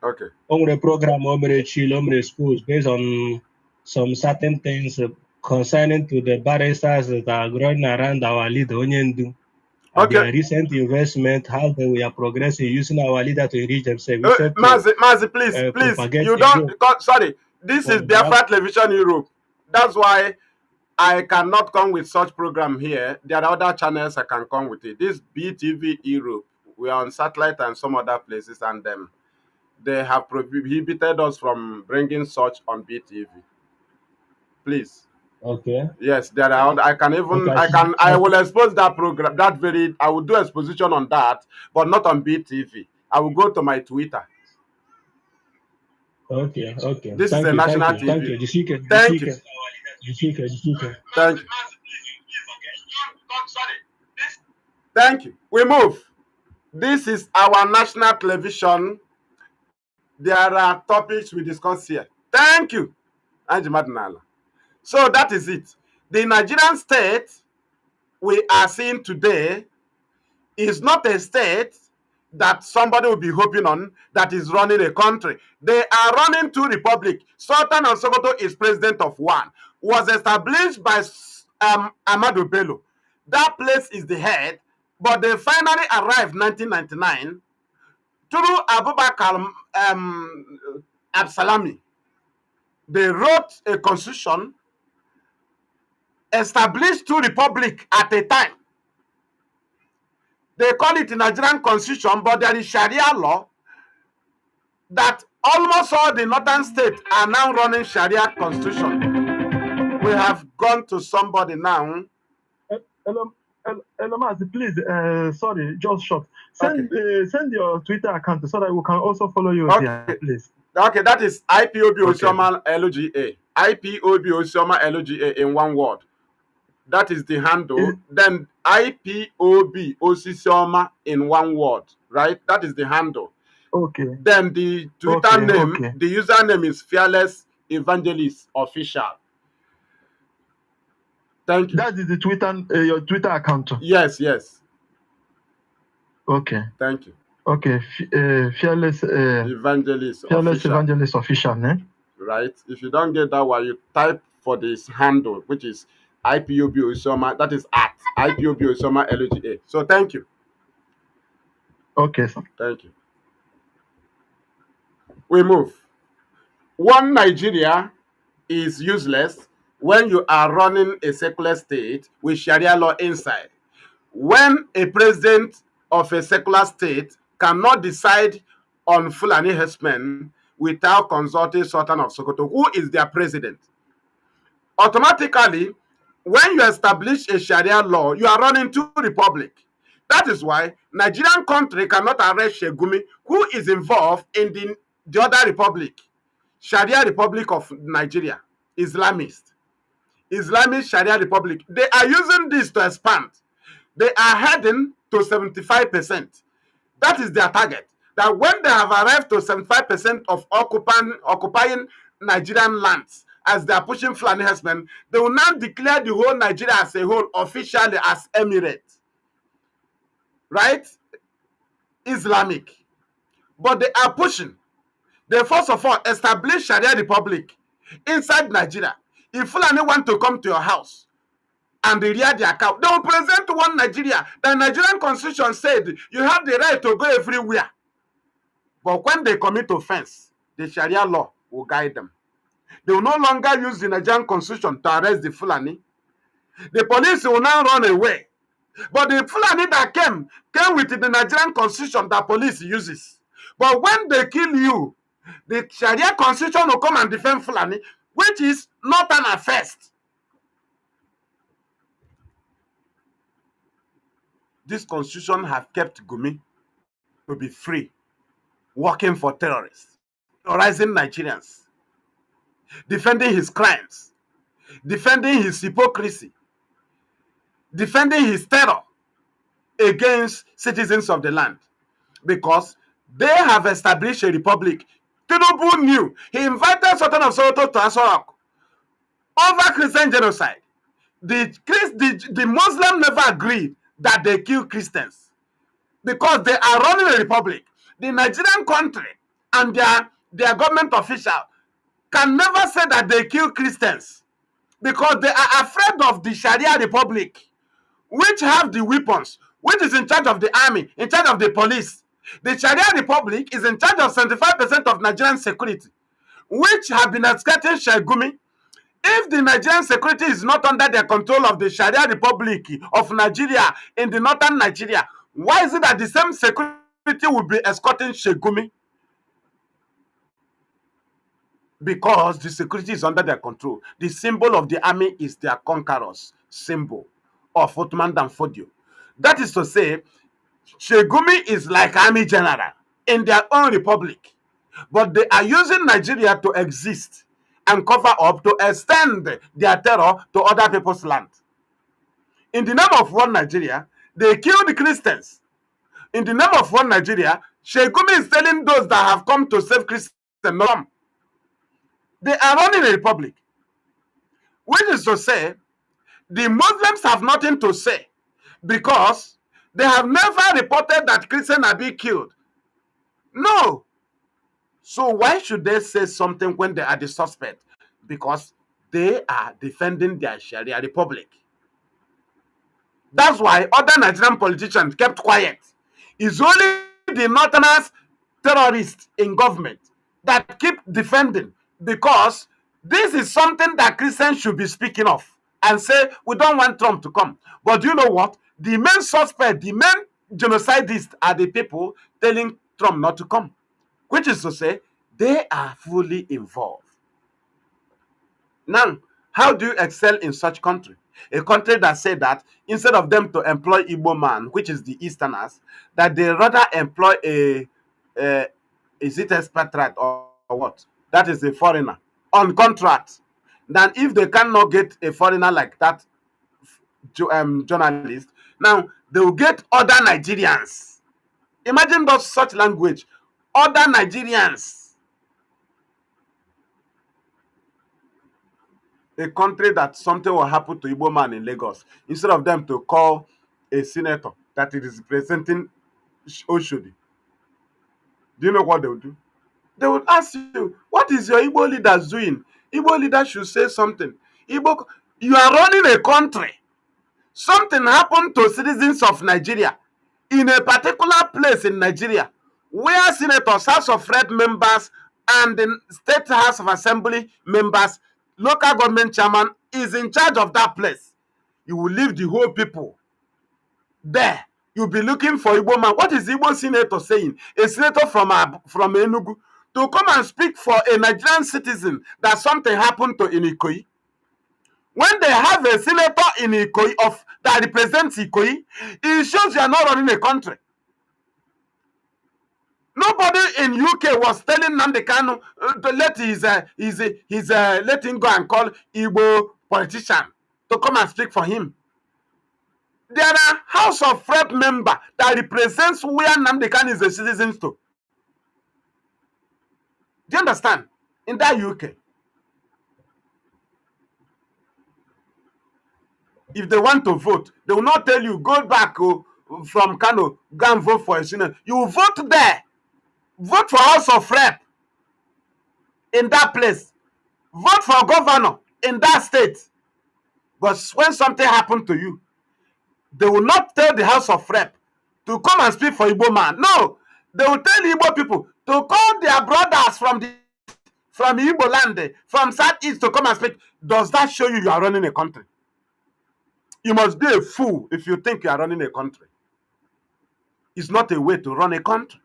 Okay. On the program, on the chill, on the schools, based on some certain things concerning to the barristers that are growing around our leader, Onyendu. Okay. Their recent investment, how we are progressing using our leader to enrich themselves. Mazi, please. You don't. Sorry, this is Biafra Television Europe. That's why I cannot come with such program here. There are other channels I can come with it. This BTV Europe. We are on satellite and some other places, and they have prohibited us from bringing such on BTV. Please. Okay. Yes, there are. I will expose that program. I will do exposition on that, but not on BTV. I will go to my Twitter. Okay. This is a national TV. Thank you. Thank you. Thank you. We move. This is our national television. There are topics we discuss here. Thank you, Anjimadnala. So that is it. The Nigerian state we are seeing today is not a state that somebody will be hoping on that is running a country. They are running two republics. Sultan of Sokoto is president of one. Was established by Ahmadu Bello. That place is the head, but they finally arrived 1999 through Abubakar Absalami. They wrote a constitution, established two republics at a time. They call it the Nigerian constitution, but there is Sharia law that almost all the northern states are now running Sharia constitution. We have gone to somebody now. Hello, Mazi, please, sorry, just short. Send your Twitter account so that we can also follow you there, please. Okay, that is IPOB Osioma LGA. IPOB Osioma LGA in one word. That is the handle. Then IPOB Osioma in one word, right? That is the handle. Okay. Then the Twitter name, the username is Fearless Evangelist Official. Thank you. That is the Twitter, your Twitter account. Yes, yes. Okay. Thank you. Okay, Fearless Evangelist Fearless Official. Evangelist Official, eh? Right. If you don't get that one, you type for this handle, which is IPOB Osoma. That is at IPOB Osoma LGA. So thank you. Okay, sir. Thank you. We move. One Nigeria is useless when you are running a secular state with Sharia law inside. When a president of a secular state cannot decide on Fulani herdsmen without consulting Sultan of Sokoto, who is their president, automatically, when you establish a Sharia law, you are running two republics. That is why Nigerian country cannot arrest Shegumi, who is involved in the other republic, Sharia Republic of Nigeria, Islamist Sharia Republic. They are using this to expand. They are heading to 75%. That is their target. That when they have arrived to 75% of occupying Nigerian lands, as they are pushing Fulani herdsmen, they will now declare the whole Nigeria as a whole officially as emirate. Right? Islamic. But they are pushing. They first of all establish Sharia Republic inside Nigeria. If Fulani want to come to your house and they rear their cow, they will present one Nigeria. The Nigerian constitution said you have the right to go everywhere. But when they commit offense, the Sharia law will guide them. They will no longer use the Nigerian constitution to arrest the Fulani. The police will now run away. But the Fulani that came with the Nigerian constitution that police uses. But when they kill you, the Sharia constitution will come and defend Fulani, which is not an affest. This constitution have kept Gumi to be free, working for terrorists, terrorizing Nigerians, defending his crimes, defending his hypocrisy, defending his terror against citizens of the land, because they have established a republic. Tinubu knew. He invited Sultan of Sokoto to Asorok over Christian genocide. The Muslim never agreed that they kill Christians because they are running a republic. The Nigerian country and their government official can never say that they kill Christians because they are afraid of the Sharia Republic, which have the weapons, which is in charge of the army, in charge of the police. The Sharia Republic is in charge of 75% of Nigerian security, which have been escorting Shegumi. If the Nigerian security is not under the control of the Sharia Republic of Nigeria in the northern Nigeria, why is it that the same security will be escorting Shegumi? Because the security is under their control. The symbol of the army is their conquerors symbol of Ottoman Danfodio. That is to say, Shegumi is like army general in their own republic, but they are using Nigeria to exist and cover up to extend their terror to other people's land. In the name of one Nigeria, they killed the Christians. In the name of one Nigeria, Shegumi is telling those that have come to save Christians, no. They are running a republic, which is to say, the Muslims have nothing to say because they have never reported that Christians are being killed. No. So why should they say something when they are the suspect? Because they are defending their Sharia republic. That's why other Nigerian politicians kept quiet. It's only the northerners terrorists in government that keep defending, because this is something that Christians should be speaking of and say, we don't want Trump to come. But you know what? The main suspect, the main genocidists are the people telling Trump not to come, which is to say, they are fully involved. Now, how do you excel in such country? A country that said that instead of them to employ Igbo man, which is the Easterners, that they rather employ a is it expatriate or what? That is a foreigner on contract. Than if they cannot get a foreigner like that journalist, now they will get other Nigerians. Imagine those such language, other Nigerians. A country that something will happen to Igbo man in Lagos, instead of them to call a senator that is representing Oshodi, do you know what they will do? They would ask you, what is your Igbo leaders doing? Igbo leaders should say something. Igbo, you are running a country. Something happened to citizens of Nigeria in a particular place in Nigeria where senators, House of Rep members, and the State House of Assembly members, local government chairman is in charge of that place. You will leave the whole people there. You'll be looking for Igbo man. What is Igbo senator saying? A senator from Enugu to come and speak for a Nigerian citizen that something happened to in Ikoyi. When they have a senator in Ikoyi that represents Ikoyi, it shows you are not running a country. Nobody in UK was telling Nnamdi Kanu to let him go and call Igbo politician to come and speak for him. There are House of Rep member that represents where Nnamdi Kanu is a citizen to. Do you understand? In that UK. If they want to vote, they will not tell you, go back from Kano, go and vote for a senator. You will vote there. Vote for House of Rep in that place. Vote for governor in that state. But when something happened to you, they will not tell the House of Rep to come and speak for Igbo man. No, they will tell Igbo people to call their brothers from Igbo land, from Southeast to come and speak. Does that show you are running a country? You must be a fool if you think you are running a country. It's not a way to run a country.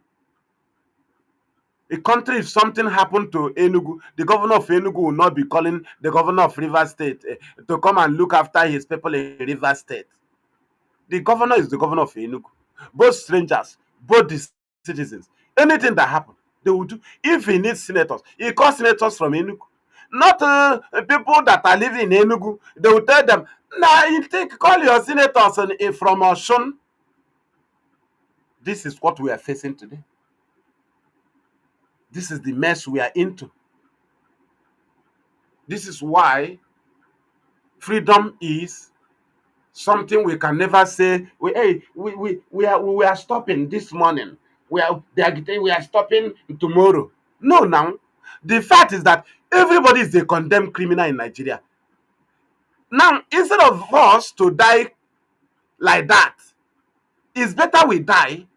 A country, if something happened to Enugu, the governor of Enugu will not be calling the governor of Rivers State to come and look after his people in Rivers State. The governor is the governor of Enugu. Both strangers, both the citizens. Anything that happens, they will do. If he needs senators, he calls senators from Enugu. Not people that are living in Enugu. They will tell them, nah, call your senators from Oshun. This is what we are facing today. This is the mess we are into. This is why freedom is something we can never say. We are stopping this morning. We are stopping tomorrow. No, now the fact is that everybody is a condemned criminal in Nigeria. Now, instead of us to die like that, it's better we die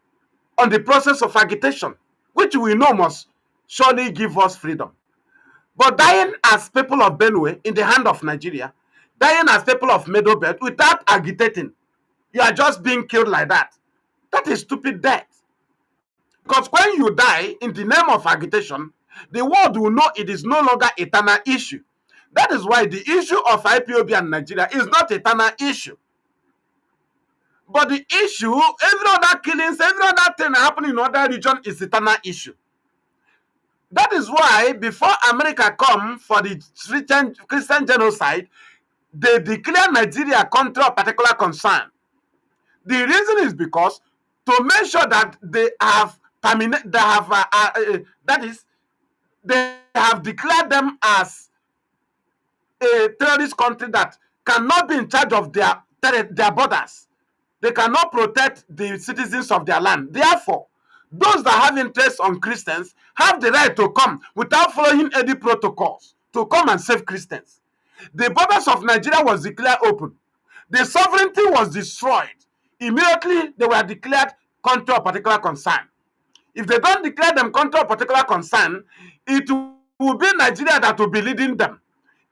on the process of agitation, which we know must surely give us freedom. But dying as people of Benue in the hand of Nigeria, dying as people of Middle Belt without agitating, you are just being killed like that. That is stupid death. Because when you die in the name of agitation, the world will know it is no longer eternal issue. That is why the issue of IPOB and Nigeria is not eternal issue. But the issue, every other killings, every other thing happening in other region is eternal issue. That is why before America come for the Christian genocide, they declare Nigeria a country of particular concern. The reason is because to make sure that they have that is They have declared them as a terrorist country that cannot be in charge of their borders. They cannot protect the citizens of their land. Therefore, those that have interest on Christians have the right to come without following any protocols to come and save Christians. The borders of Nigeria was declared open. The sovereignty was destroyed. Immediately, they were declared country of particular concern. If they don't declare them country of particular concern, it will be Nigeria that will be leading them.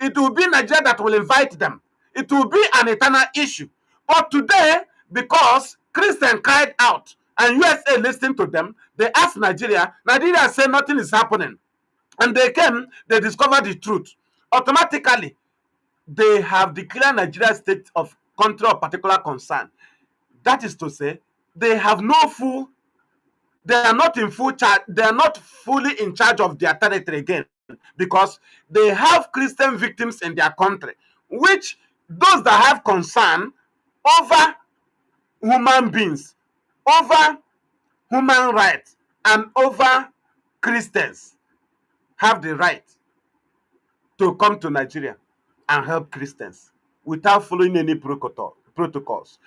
It will be Nigeria that will invite them. It will be an eternal issue. But today, because Christians cried out and USA listened to them, they asked Nigeria. Nigeria said nothing is happening. And they came, they discovered the truth. Automatically, they have declared Nigeria state of country of particular concern. That is to say, they have no full, they are not in full charge, they are not fully in charge of their territory again, because they have Christian victims in their country, which those that have concern over human beings, over human rights, and over Christians have the right to come to Nigeria and help Christians without following any protocols.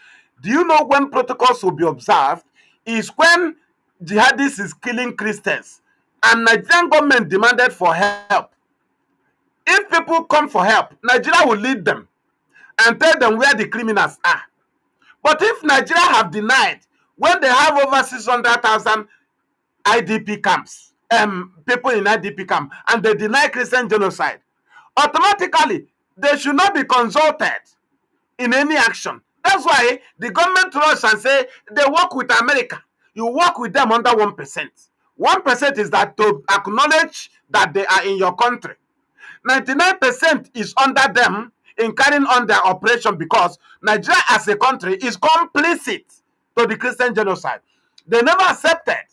Do you know when protocols will be observed? Is when jihadists is killing Christians and Nigerian government demanded for help. If people come for help, Nigeria will lead them and tell them where the criminals are. But if Nigeria have denied, when they have over 600,000 IDP camps, people in IDP camp, and they deny Christian genocide, automatically they should not be consulted in any action. That's why the government rush and say they work with America. You work with them under 1%. 1% is that to acknowledge that they are in your country. 99% is under them in carrying on their operation, because Nigeria as a country is complicit to the Christian genocide. They never accepted.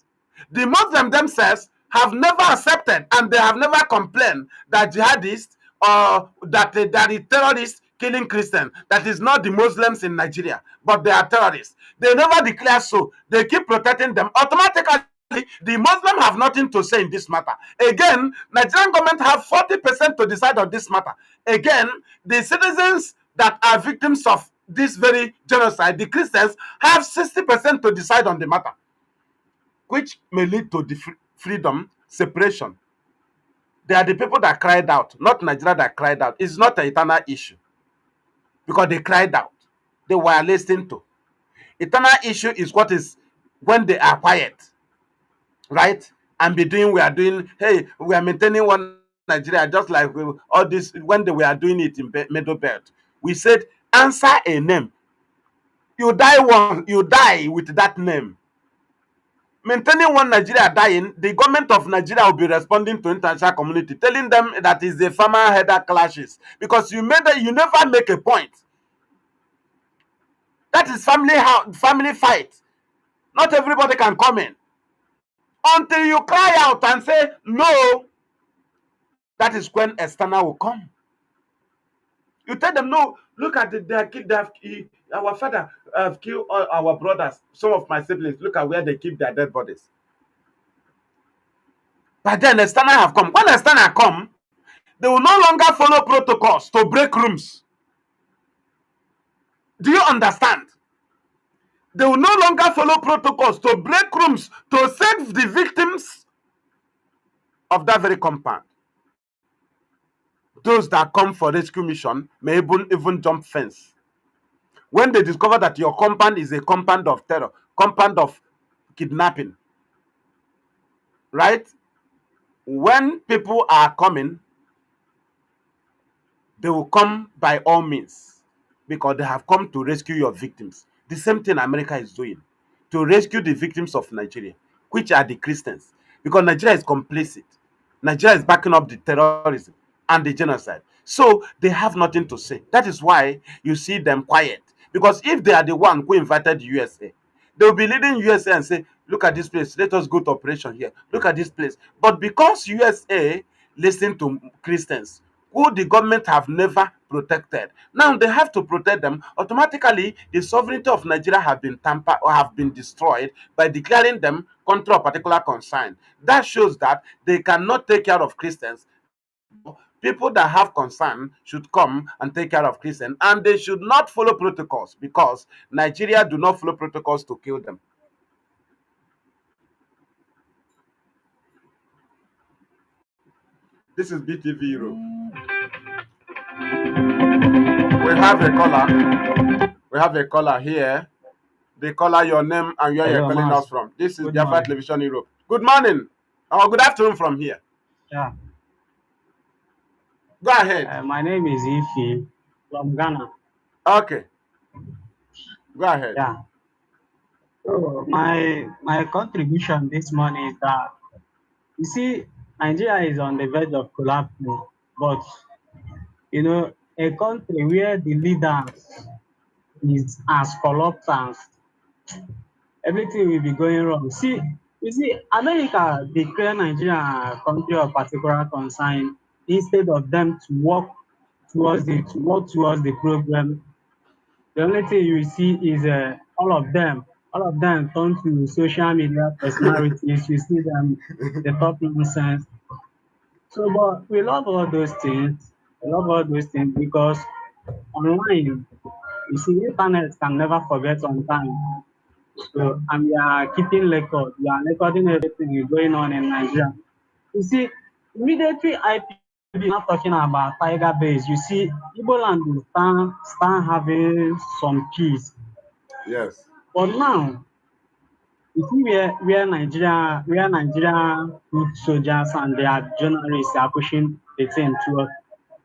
The Muslims themselves have never accepted, and they have never complained that jihadists or that is terrorists killing Christians. That is not the Muslims in Nigeria, but they are terrorists. They never declare so. They keep protecting them. Automatically, the Muslims have nothing to say in this matter. Again, Nigerian government have 40% to decide on this matter. Again, the citizens that are victims of this very genocide, the Christians, have 60% to decide on the matter, which may lead to the freedom separation. They are the people that cried out, not Nigeria that cried out. It's not an eternal issue, because they cried out. They were listened to. Eternal issue is what is when they are quiet, right? And we are doing, hey, we are maintaining one Nigeria, just like all this, when they were doing it in Middle Belt. We said, answer a name. You die with that name. Maintaining one Nigeria dying, the government of Nigeria will be responding to international community, telling them that is the farmer header clashes, because you never make a point. That is family fight. Not everybody can come in. Until you cry out and say no, that is when external will come. You tell them no. Look at our father have killed all our brothers, some of my siblings. Look at where they keep their dead bodies. But then external have come. When external come, they will no longer follow protocols to break rooms. Do you understand? They will no longer follow protocols to break rooms to save the victims of that very compound. Those that come for rescue mission may even jump fence. When they discover that your compound is a compound of terror, compound of kidnapping, right? When people are coming, they will come by all means, because they have come to rescue your victims. The same thing America is doing to rescue the victims of Nigeria, which are the Christians, because Nigeria is complicit. Nigeria is backing up the terrorism and the genocide. So they have nothing to say. That is why you see them quiet. Because if they are the one who invited USA, they will be leading USA and say, look at this place, let us go to operation here. Look at this place. But because USA listen to Christians, who the government have never protected, now they have to protect them. Automatically, the sovereignty of Nigeria have been tampered or have been destroyed by declaring them country of particular concern. That shows that they cannot take care of Christians. People that have concern should come and take care of Christians, and they should not follow protocols, because Nigeria do not follow protocols to kill them. This is BTV Europe. We have a caller. We have a caller here. The caller, your name and where you're Hello, calling Mazi. us from. This is Good Biafra morning. Television Europe. Good morning or good afternoon from here. Yeah. Go ahead. My name is Ifi from Ghana. Okay. Go ahead. Yeah. So my contribution this morning is that you see Nigeria is on the verge of collapsing, but you know a country where the leaders is as corrupt as everything will be going wrong. See, you see, America declare Nigeria a country of particular concern instead of them to work towards the program. The only thing you see is all of them turn to social media personalities. You see them, they talk nonsense. So, but we love all those things. We love all those things because online, you see, internet can never forget on time. So, and we are keeping record. We are recording everything going on in Nigeria. You see, immediately IPB not talking about Tiger Base. You see, Igbo land will start having some peace. Yes. But now, you see where Nigeria good soldiers and their journalists are pushing the thing to us.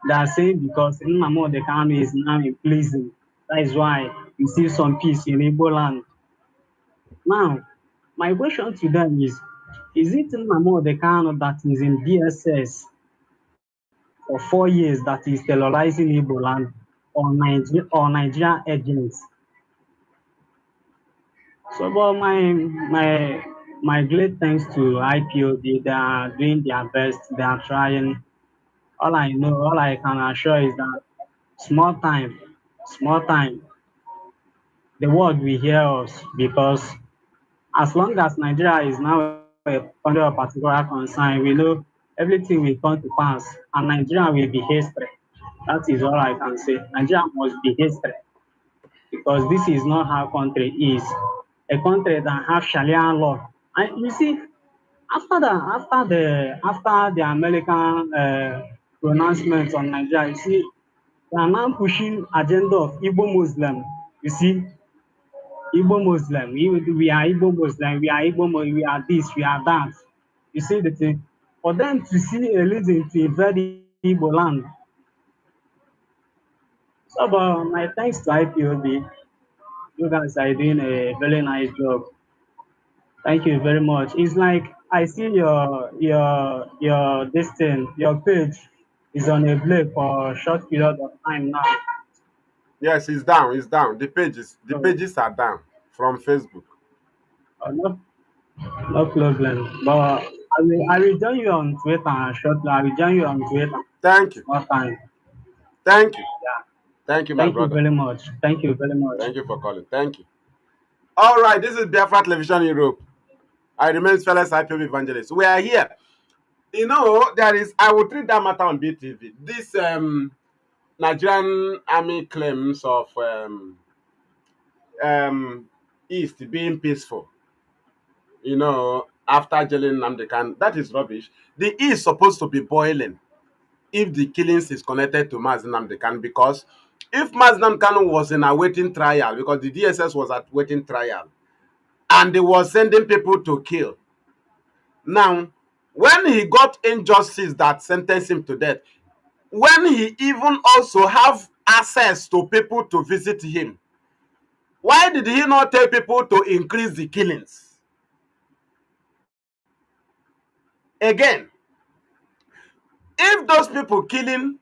They are saying because Nnamdi Kanu is now in prison. That is why you see some peace in Igbo land. Now, my question to them is it Nnamdi Kanu that is in DSS for 4 years that is terrorizing Igbo land or Nigerian agents? So, but my great thanks to IPOB. They are doing their best. They are trying. All I can assure is that small time, small time, the world will hear us because as long as Nigeria is now a country of particular concern, we know everything will come to pass and Nigeria will be history. That is all I can say. Nigeria must be history because this is not how country is. A country that have Sharia law. And you see, after the American pronouncement on Nigeria, you see, they are now pushing agenda of Igbo Muslim. You see, Igbo Muslim. We are Igbo Muslim. We are Igbo Muslim. We are this. We are that. You see the thing. For them to see a reason to invade Igbo land. So, but my thanks to IPOB. You guys are doing a very nice job. Thank you very much. It's like I see your this thing, your page is on a break for a short period of time now. Yes, it's down. It's down. The So pages are down from Facebook. no, no problem. But I will join you on Twitter shortly. I will join you on Twitter. Thank you. More time. Thank you. Yeah. Thank you, my Thank you brother. very much. Thank you very much. Thank you for calling. Thank you. All right, this is Biafra Television Europe. I remain fearless IPOB evangelist. We are here. You know, I will treat that matter on BTV. This Nigerian army claims of East being peaceful, you know, after jailing Nnamdi Kanu. That is rubbish. The East is supposed to be boiling if the killings is connected to Mazi Nnamdi Kanu, because if Mazi Nnamdi Kanu was in a waiting trial, because the DSS was at waiting trial, and they were sending people to kill. Now, when he got injustice that sentenced him to death, when he even also have access to people to visit him, why did he not tell people to increase the killings? Again, if those people killing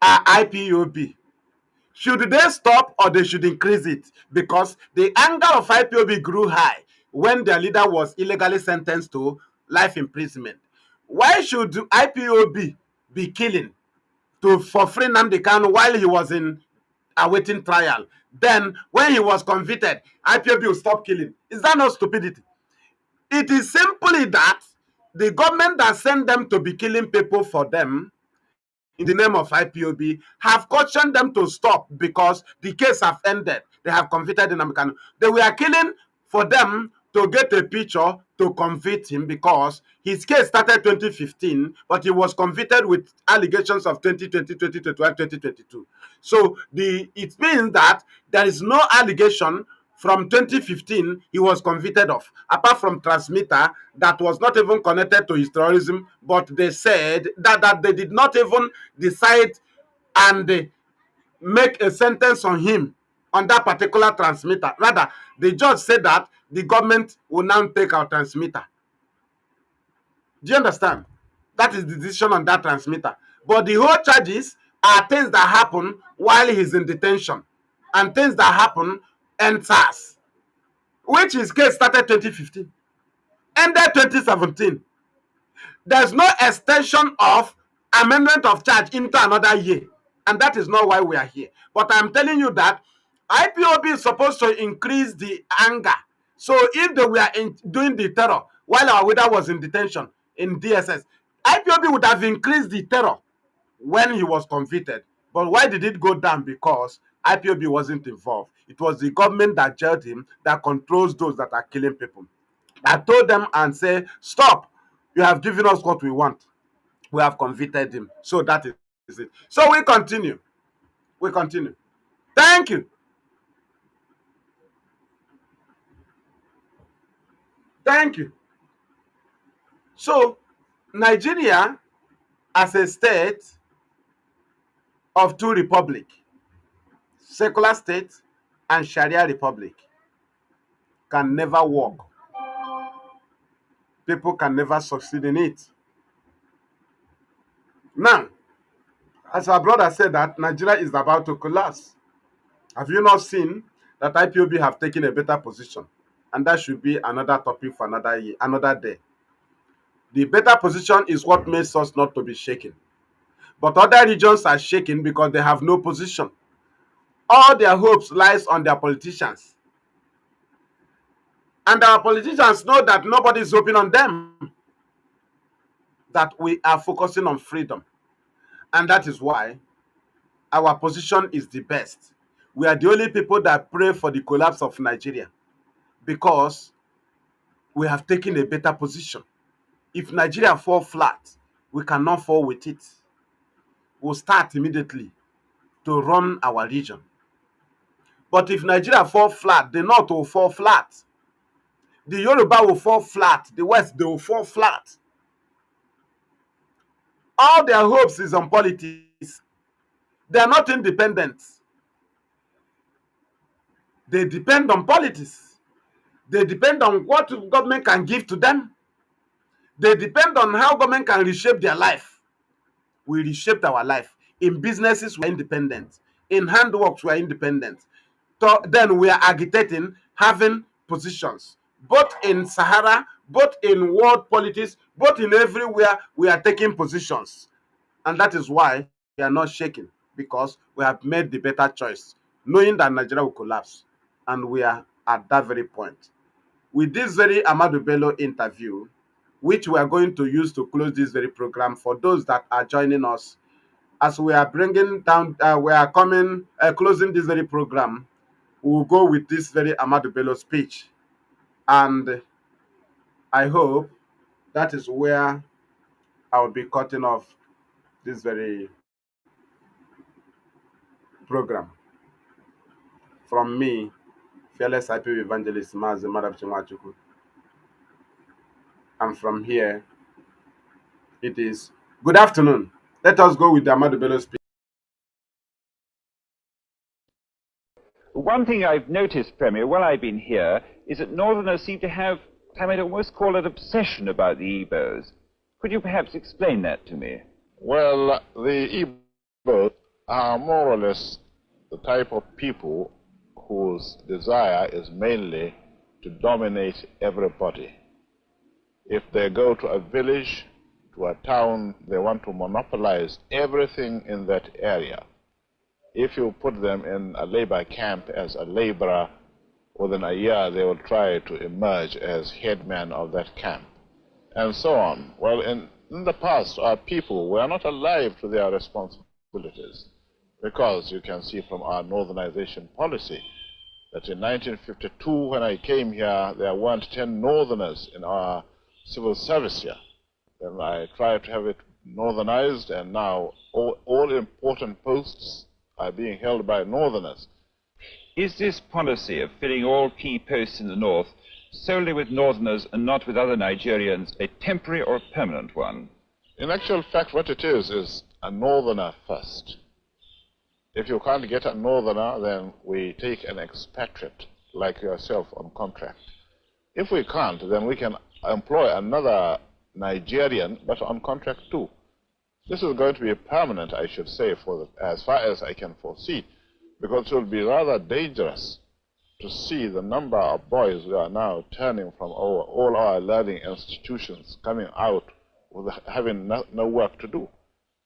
are IPOB, should they stop or they should increase it? Because the anger of IPOB grew high when their leader was illegally sentenced to life imprisonment. Why should IPOB be killing for free Nnamdi Kanu while he was in awaiting trial? Then, when he was convicted, IPOB will stop killing. Is that not stupidity? It is simply that the government that sent them to be killing people for them in the name of IPOB have cautioned them to stop because the case have ended. They have convicted Nnamdi Kanu. They were killing for them to get a picture to convict him because his case started 2015, but he was convicted with allegations of 2020, 2021, 2022. So it means that there is no allegation from 2015 he was convicted of, apart from transmitter that was not even connected to his terrorism, but they said that they did not even decide and make a sentence on him on that particular transmitter. Rather, the judge said that the government will now take our transmitter. Do you understand? That is the decision on that transmitter. But the whole charges are things that happen while he's in detention and things that happen enters, which his case started 2015, ended 2017. There's no extension of amendment of charge into another year, and that is not why we are here. But I'm telling you that IPOB is supposed to increase the anger. So if they were doing the terror while our leader was in detention in DSS, IPOB would have increased the terror when he was convicted. But why did it go down? Because IPOB wasn't involved. It was the government that jailed him, that controls those that are killing people. I told them and say, stop. You have given us what we want. We have convicted him. So that is it. So we continue. We continue. Thank you. Thank you. So Nigeria, as a state of two republic, secular state and Sharia republic, can never work. People can never succeed in it. Now, as our brother said that Nigeria is about to collapse. Have you not seen that IPOB have taken a better position? And that should be another topic for another year, another day. The better position is what makes us not to be shaken. But other regions are shaken because they have no position. All their hopes lies on their politicians. And our politicians know that nobody is hoping on them. That we are focusing on freedom. And that is why our position is the best. We are the only people that pray for the collapse of Nigeria because we have taken a better position. If Nigeria fall flat, we cannot fall with it. We'll start immediately to run our region. But if Nigeria fall flat, the North will fall flat. The Yoruba will fall flat. The West, they will fall flat. All their hopes is on politics. They are not independent. They depend on politics. They depend on what government can give to them. They depend on how government can reshape their life. We reshaped our life. In businesses, we are independent. In handworks, we are independent. So then we are agitating, having positions. Both in Sahara, both in world politics, both in everywhere, we are taking positions. And that is why we are not shaking, because we have made the better choice, knowing that Nigeria will collapse. And we are at that very point. With this very Ahmadu Bello interview, which we are going to use to close this very program for those that are joining us, as we are bringing down, we are coming, closing this very program, we will go with this very Ahmadu Bello speech. And I hope that is where I will be cutting off this very program. From me, fearless IP evangelist Mazi Madam Chinwachuku. And from here, it is good afternoon. Let us go with the Ahmadu Bello speech. One thing I've noticed, Premier, while I've been here, is that Northerners seem to have, I might almost call it, obsession about the Igbos. Could you perhaps explain that to me? Well, the Igbos are more or less the type of people whose desire is mainly to dominate everybody. If they go to a village, to a town, they want to monopolize everything in that area. If you put them in a labor camp as a laborer, within a year they will try to emerge as headmen of that camp, and so on. Well, in the past, our people were not alive to their responsibilities, because you can see from our northernization policy that in 1952, when I came here, there weren't 10 northerners in our civil service here. Then I tried to have it northernized, and now all important posts are being held by northerners. Is this policy of filling all key posts in the north solely with northerners and not with other Nigerians a temporary or permanent one? In actual fact, what it is a northerner first. If you can't get a northerner, then we take an expatriate like yourself on contract. If we can't, then we can employ another Nigerian, but on contract too. This is going to be permanent, I should say, as far as I can foresee, because it will be rather dangerous to see the number of boys who are now turning from all our learning institutions, coming out with having no work to do.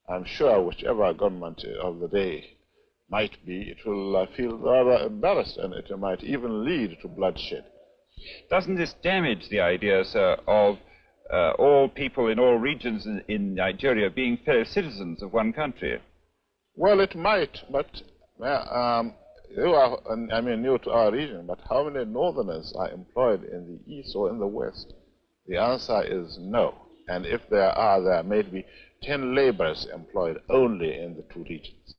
I'm sure whichever government of the day might be, it will feel rather embarrassed, and it might even lead to bloodshed. Doesn't this damage the idea, sir, of all people in all regions in Nigeria being fellow citizens of one country? Well, it might, but you are, new to our region, but how many northerners are employed in the east or in the west? The answer is no. And if there are, there may be 10 laborers employed only in the two regions.